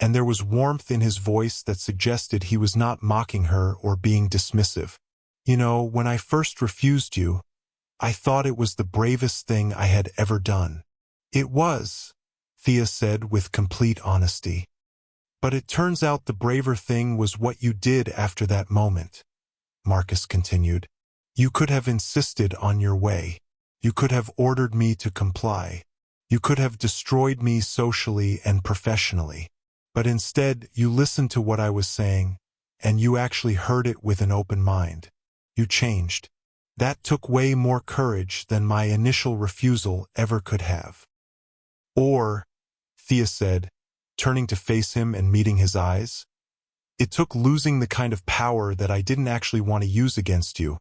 and there was warmth in his voice that suggested he was not mocking her or being dismissive. "You know, when I first refused you, I thought it was the bravest thing I had ever done." "It was," Thea said with complete honesty. "But it turns out the braver thing was what you did after that moment," Marcus continued. "You could have insisted on your way. You could have ordered me to comply. You could have destroyed me socially and professionally. But instead, you listened to what I was saying, and you actually heard it with an open mind. You changed. That took way more courage than my initial refusal ever could have. Or, Thea said, turning to face him and meeting his eyes, it took losing the kind of power that I didn't actually want to use against you,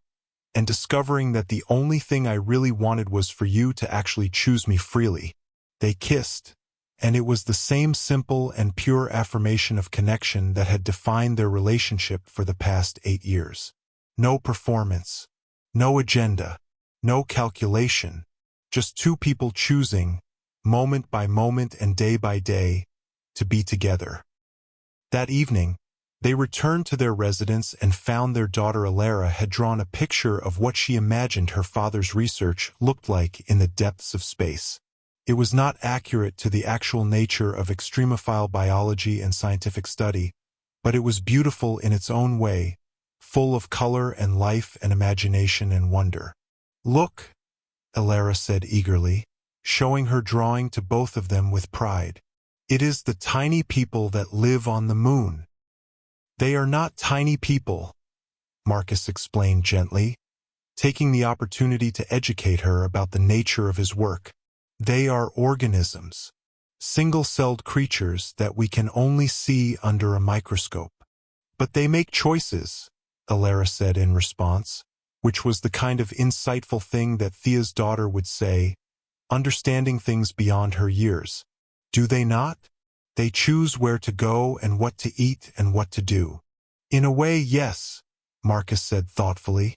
and discovering that the only thing I really wanted was for you to actually choose me freely. They kissed, and it was the same simple and pure affirmation of connection that had defined their relationship for the past 8 years. No performance, no agenda, no calculation, just two people choosing, moment by moment and day by day, to be together. That evening, they returned to their residence and found their daughter Alara had drawn a picture of what she imagined her father's research looked like in the depths of space. It was not accurate to the actual nature of extremophile biology and scientific study, but it was beautiful in its own way, full of color and life and imagination and wonder. "Look," Alara said eagerly, showing her drawing to both of them with pride. "It is the tiny people that live on the moon." "They are not tiny people," Marcus explained gently, taking the opportunity to educate her about the nature of his work. "They are organisms, single-celled creatures that we can only see under a microscope. But they make choices," Alara said in response, which was the kind of insightful thing that Thea's daughter would say, understanding things beyond her years. "Do they not? They choose where to go and what to eat and what to do." "In a way, yes," Marcus said thoughtfully.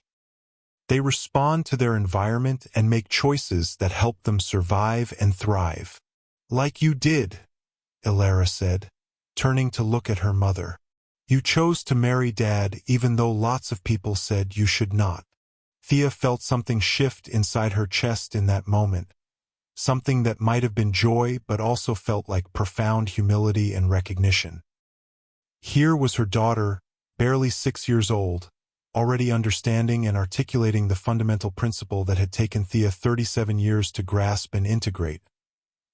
"They respond to their environment and make choices that help them survive and thrive." "Like you did," Alara said, turning to look at her mother. "You chose to marry Dad even though lots of people said you should not." Thea felt something shift inside her chest in that moment, something that might have been joy but also felt like profound humility and recognition. Here was her daughter, barely 6 years old, already understanding and articulating the fundamental principle that had taken Thea 37 years to grasp and integrate,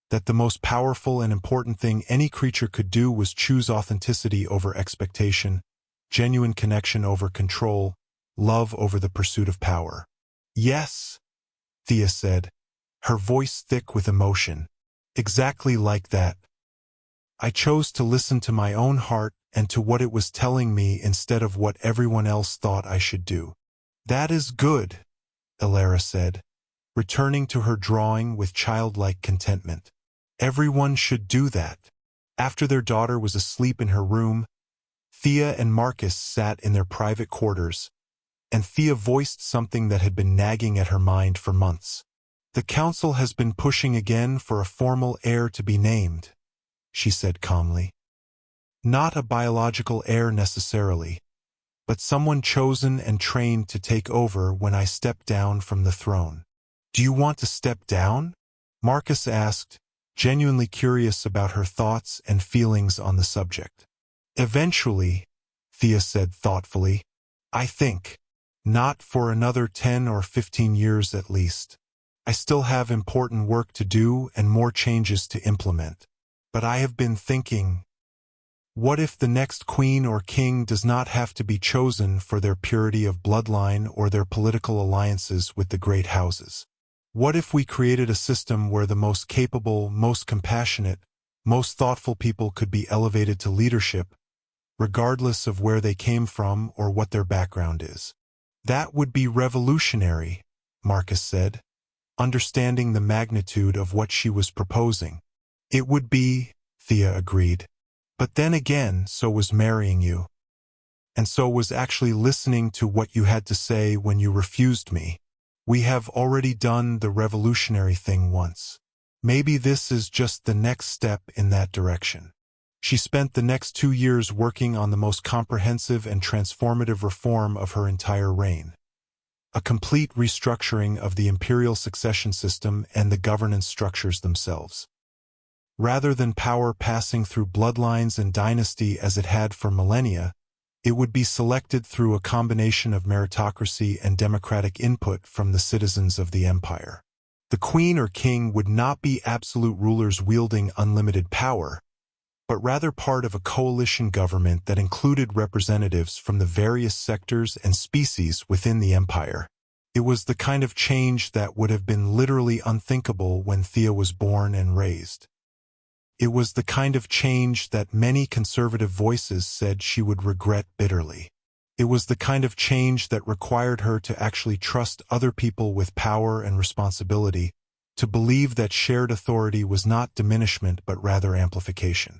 that the most powerful and important thing any creature could do was choose authenticity over expectation, genuine connection over control, love over the pursuit of power. "Yes," Thea said, her voice thick with emotion. "Exactly like that. I chose to listen to my own heart and to what it was telling me instead of what everyone else thought I should do." "That is good," Alara said, returning to her drawing with childlike contentment. "Everyone should do that." After their daughter was asleep in her room, Thea and Marcus sat in their private quarters, and Thea voiced something that had been nagging at her mind for months. "The council has been pushing again for a formal heir to be named," she said calmly. "Not a biological heir necessarily, but someone chosen and trained to take over when I step down from the throne." "Do you want to step down?" Marcus asked, genuinely curious about her thoughts and feelings on the subject. "Eventually," Thea said thoughtfully. "I think. Not for another 10 or 15 years at least. I still have important work to do and more changes to implement. But I have been thinking, what if the next queen or king does not have to be chosen for their purity of bloodline or their political alliances with the great houses? What if we created a system where the most capable, most compassionate, most thoughtful people could be elevated to leadership, regardless of where they came from or what their background is? "That would be revolutionary," Marcus said, understanding the magnitude of what she was proposing. "It would be," Thea agreed. "But then again, so was marrying you. And so was actually listening to what you had to say when you refused me. We have already done the revolutionary thing once. Maybe this is just the next step in that direction." She spent the next 2 years working on the most comprehensive and transformative reform of her entire reign. A complete restructuring of the imperial succession system and the governance structures themselves. Rather than power passing through bloodlines and dynasty as it had for millennia, it would be selected through a combination of meritocracy and democratic input from the citizens of the empire. The queen or king would not be absolute rulers wielding unlimited power, but rather part of a coalition government that included representatives from the various sectors and species within the empire. It was the kind of change that would have been literally unthinkable when Thea was born and raised. It was the kind of change that many conservative voices said she would regret bitterly. It was the kind of change that required her to actually trust other people with power and responsibility, to believe that shared authority was not diminishment but rather amplification.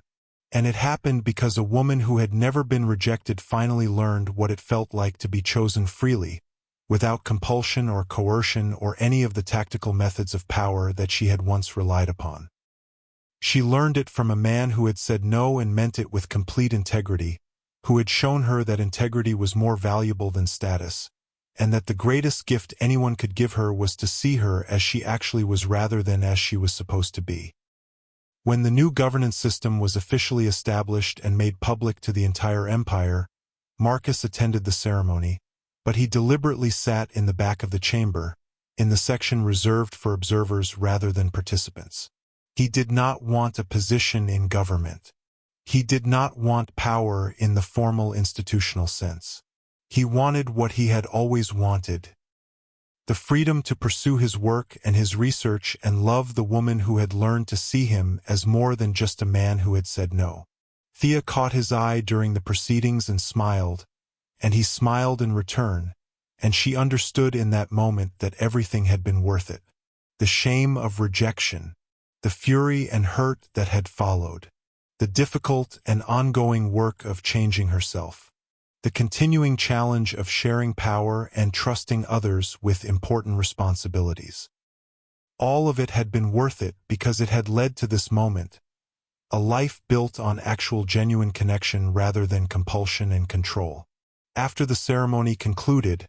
And it happened because a woman who had never been rejected finally learned what it felt like to be chosen freely, without compulsion or coercion or any of the tactical methods of power that she had once relied upon. She learned it from a man who had said no and meant it with complete integrity, who had shown her that integrity was more valuable than status, and that the greatest gift anyone could give her was to see her as she actually was rather than as she was supposed to be. When the new governance system was officially established and made public to the entire empire, Marcus attended the ceremony, but he deliberately sat in the back of the chamber, in the section reserved for observers rather than participants. He did not want a position in government. He did not want power in the formal institutional sense. He wanted what he had always wanted: the freedom to pursue his work and his research and love the woman who had learned to see him as more than just a man who had said no. Thea caught his eye during the proceedings and smiled, and he smiled in return, and she understood in that moment that everything had been worth it. The shame of rejection, the fury and hurt that had followed, the difficult and ongoing work of changing herself, the continuing challenge of sharing power and trusting others with important responsibilities. All of it had been worth it because it had led to this moment, a life built on actual genuine connection rather than compulsion and control. After the ceremony concluded,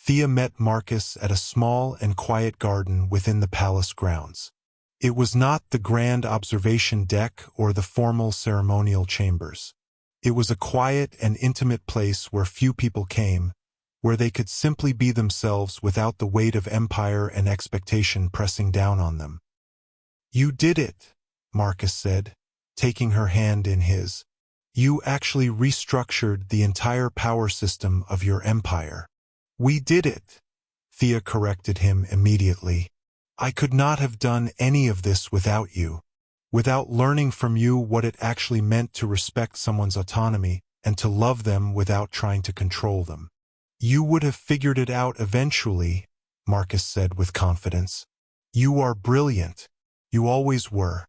Thea met Marcus at a small and quiet garden within the palace grounds. It was not the grand observation deck or the formal ceremonial chambers. It was a quiet and intimate place where few people came, where they could simply be themselves without the weight of empire and expectation pressing down on them. "You did it," Marcus said, taking her hand in his. "You actually restructured the entire power system of your empire." "We did it," Thea corrected him immediately. "I could not have done any of this without you, without learning from you what it actually meant to respect someone's autonomy and to love them without trying to control them." "You would have figured it out eventually," Marcus said with confidence. "You are brilliant. You always were.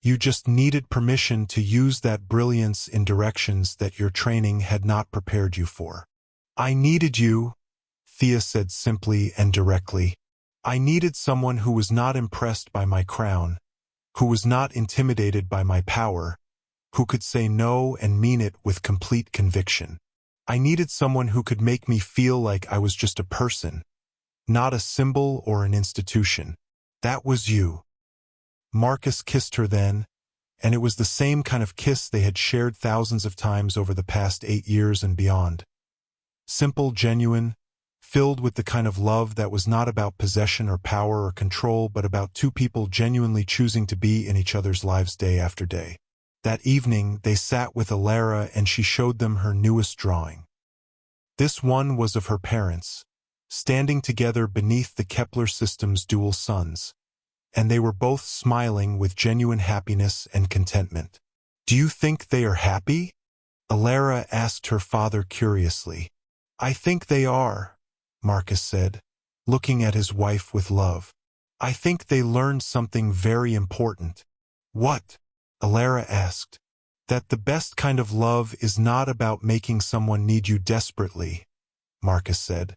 You just needed permission to use that brilliance in directions that your training had not prepared you for." "I needed you," Thea said simply and directly. "I needed someone who was not impressed by my crown, who was not intimidated by my power, who could say no and mean it with complete conviction. I needed someone who could make me feel like I was just a person, not a symbol or an institution. That was you." Marcus kissed her then, and it was the same kind of kiss they had shared thousands of times over the past 8 years and beyond. Simple, genuine, filled with the kind of love that was not about possession or power or control but about two people genuinely choosing to be in each other's lives day after day. That evening, they sat with Alara and she showed them her newest drawing. This one was of her parents, standing together beneath the Kepler system's dual suns, and they were both smiling with genuine happiness and contentment. "Do you think they are happy?" Alara asked her father curiously. "I think they are," Marcus said, looking at his wife with love. "I think they learned something very important." "What?" Alara asked. "That the best kind of love is not about making someone need you desperately," Marcus said.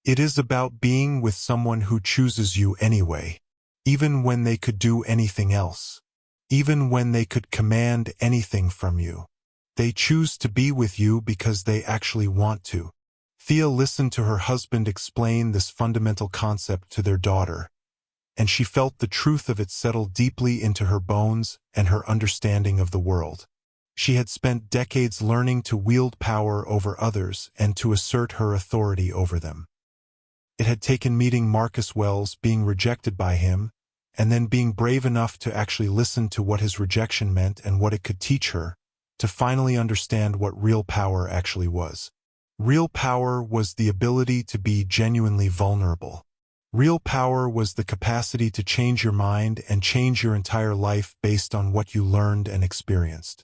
"It is about being with someone who chooses you anyway, even when they could do anything else, even when they could command anything from you. They choose to be with you because they actually want to." Thea listened to her husband explain this fundamental concept to their daughter, and she felt the truth of it settle deeply into her bones and her understanding of the world. She had spent decades learning to wield power over others and to assert her authority over them. It had taken meeting Marcus Wells, being rejected by him, and then being brave enough to actually listen to what his rejection meant and what it could teach her, to finally understand what real power actually was. Real power was the ability to be genuinely vulnerable. Real power was the capacity to change your mind and change your entire life based on what you learned and experienced.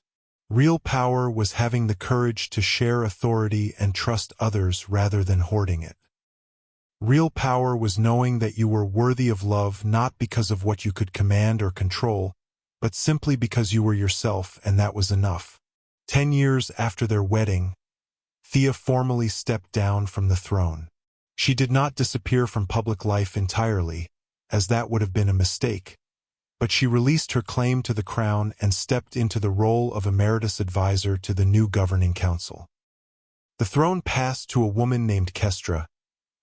Real power was having the courage to share authority and trust others rather than hoarding it. Real power was knowing that you were worthy of love not because of what you could command or control, but simply because you were yourself, and that was enough. 10 years after their wedding, Thea formally stepped down from the throne. She did not disappear from public life entirely, as that would have been a mistake, but she released her claim to the crown and stepped into the role of emeritus advisor to the new governing council. The throne passed to a woman named Kestra,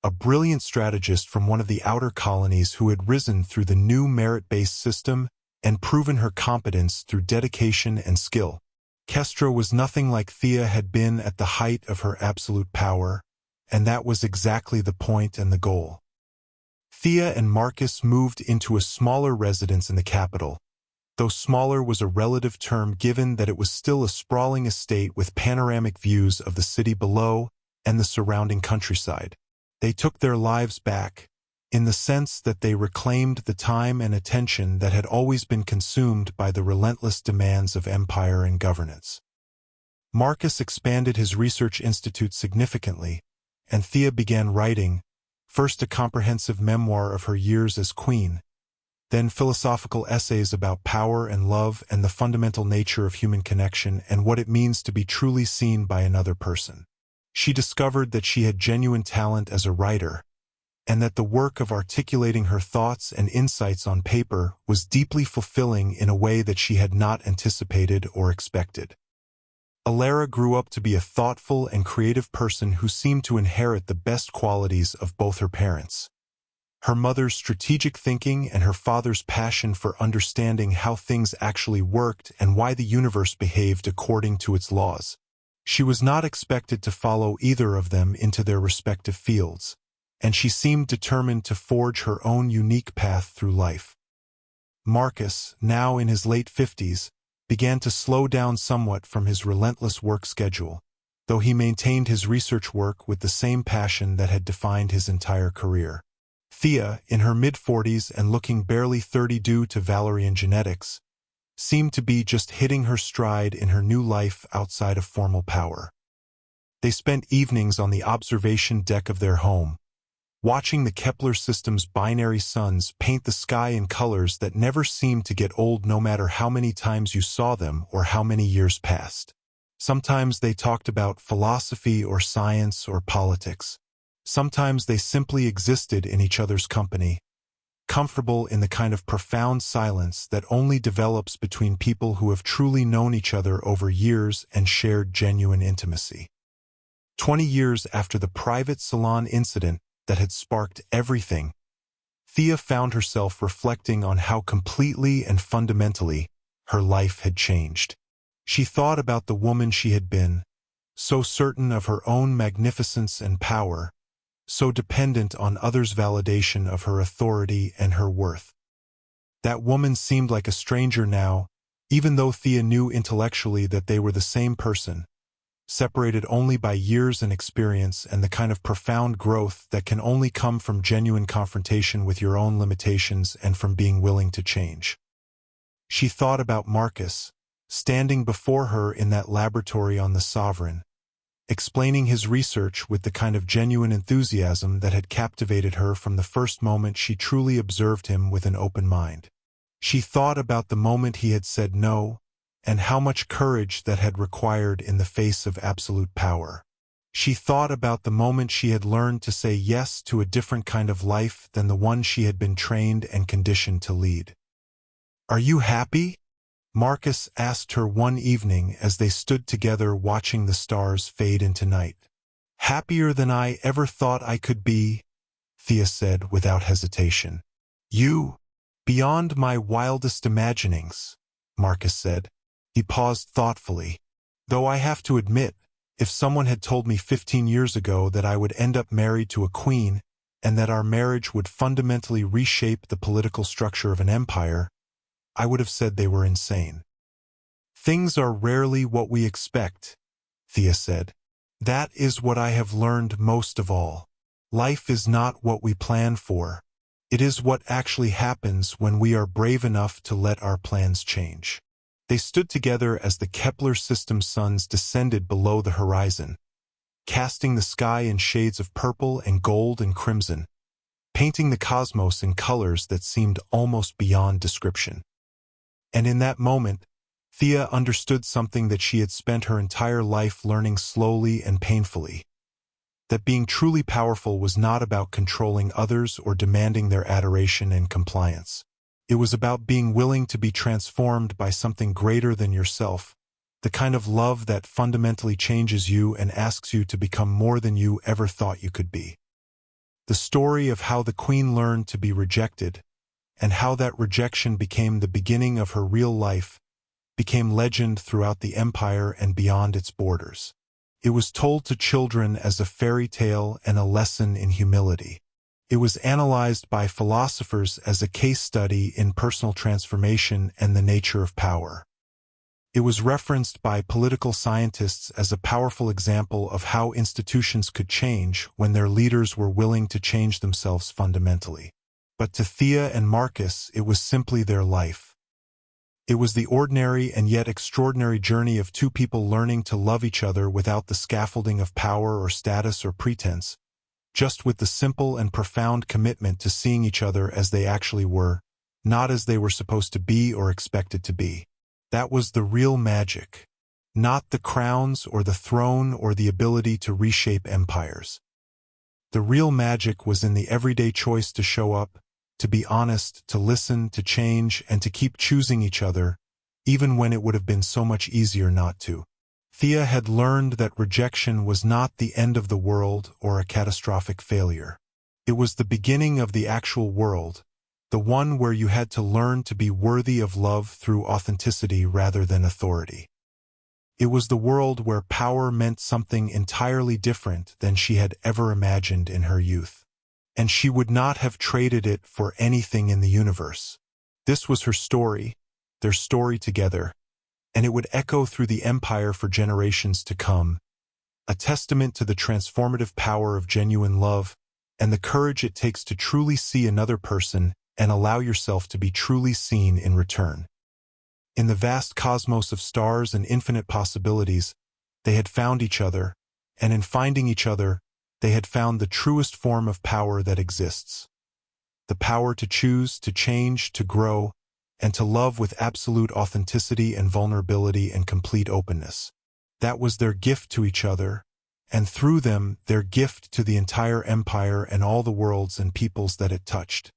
a brilliant strategist from one of the outer colonies who had risen through the new merit-based system and proven her competence through dedication and skill. Kestra was nothing like Thea had been at the height of her absolute power, and that was exactly the point and the goal. Thea and Marcus moved into a smaller residence in the capital, though smaller was a relative term given that it was still a sprawling estate with panoramic views of the city below and the surrounding countryside. They took their lives back, in the sense that they reclaimed the time and attention that had always been consumed by the relentless demands of empire and governance. Marcus expanded his research institute significantly, and Thea began writing, first a comprehensive memoir of her years as queen, then philosophical essays about power and love and the fundamental nature of human connection and what it means to be truly seen by another person. She discovered that she had genuine talent as a writer, and that the work of articulating her thoughts and insights on paper was deeply fulfilling in a way that she had not anticipated or expected. Alara grew up to be a thoughtful and creative person who seemed to inherit the best qualities of both her parents. Her mother's strategic thinking and her father's passion for understanding how things actually worked and why the universe behaved according to its laws. She was not expected to follow either of them into their respective fields, and she seemed determined to forge her own unique path through life. Marcus, now in his late 50s, began to slow down somewhat from his relentless work schedule, though he maintained his research work with the same passion that had defined his entire career. Thea, in her mid-40s and looking barely 30 due to Valerian genetics, seemed to be just hitting her stride in her new life outside of formal power. They spent evenings on the observation deck of their home, watching the Kepler system's binary suns paint the sky in colors that never seemed to get old no matter how many times you saw them or how many years passed. Sometimes they talked about philosophy or science or politics. Sometimes they simply existed in each other's company, comfortable in the kind of profound silence that only develops between people who have truly known each other over years and shared genuine intimacy. 20 years after the private salon incident that had sparked everything, Thea found herself reflecting on how completely and fundamentally her life had changed. She thought about the woman she had been, so certain of her own magnificence and power, so dependent on others' validation of her authority and her worth. That woman seemed like a stranger now, even though Thea knew intellectually that they were the same person, separated only by years and experience and the kind of profound growth that can only come from genuine confrontation with your own limitations and from being willing to change. She thought about Marcus, standing before her in that laboratory on the Sovereign, explaining his research with the kind of genuine enthusiasm that had captivated her from the first moment she truly observed him with an open mind. She thought about the moment he had said no, and how much courage that had required in the face of absolute power. She thought about the moment she had learned to say yes to a different kind of life than the one she had been trained and conditioned to lead. "Are you happy?" Marcus asked her one evening as they stood together watching the stars fade into night. "Happier than I ever thought I could be," Thea said without hesitation. "You, beyond my wildest imaginings," Marcus said. He paused thoughtfully. "Though I have to admit, if someone had told me 15 years ago that I would end up married to a queen, and that our marriage would fundamentally reshape the political structure of an empire, I would have said they were insane. "Things are rarely what we expect," Thea said. "That is what I have learned most of all. Life is not what we plan for. It is what actually happens when we are brave enough to let our plans change." They stood together as the Kepler system suns descended below the horizon, casting the sky in shades of purple and gold and crimson, painting the cosmos in colors that seemed almost beyond description. And in that moment, Thea understood something that she had spent her entire life learning slowly and painfully: that being truly powerful was not about controlling others or demanding their adoration and compliance. It was about being willing to be transformed by something greater than yourself, the kind of love that fundamentally changes you and asks you to become more than you ever thought you could be. The story of how the Queen learned to be rejected, and how that rejection became the beginning of her real life, became legend throughout the empire and beyond its borders. It was told to children as a fairy tale and a lesson in humility. It was analyzed by philosophers as a case study in personal transformation and the nature of power. It was referenced by political scientists as a powerful example of how institutions could change when their leaders were willing to change themselves fundamentally. But to Thea and Marcus, it was simply their life. It was the ordinary and yet extraordinary journey of two people learning to love each other without the scaffolding of power or status or pretense, just with the simple and profound commitment to seeing each other as they actually were, not as they were supposed to be or expected to be. That was the real magic, not the crowns or the throne or the ability to reshape empires. The real magic was in the everyday choice to show up, to be honest, to listen, to change, and to keep choosing each other, even when it would have been so much easier not to. Thea had learned that rejection was not the end of the world or a catastrophic failure. It was the beginning of the actual world, the one where you had to learn to be worthy of love through authenticity rather than authority. It was the world where power meant something entirely different than she had ever imagined in her youth. And she would not have traded it for anything in the universe. This was her story, their story together, and it would echo through the empire for generations to come, a testament to the transformative power of genuine love and the courage it takes to truly see another person and allow yourself to be truly seen in return. In the vast cosmos of stars and infinite possibilities, they had found each other, and in finding each other, they had found the truest form of power that exists. The power to choose, to change, to grow, and to love with absolute authenticity and vulnerability and complete openness. That was their gift to each other, and through them, their gift to the entire empire and all the worlds and peoples that it touched.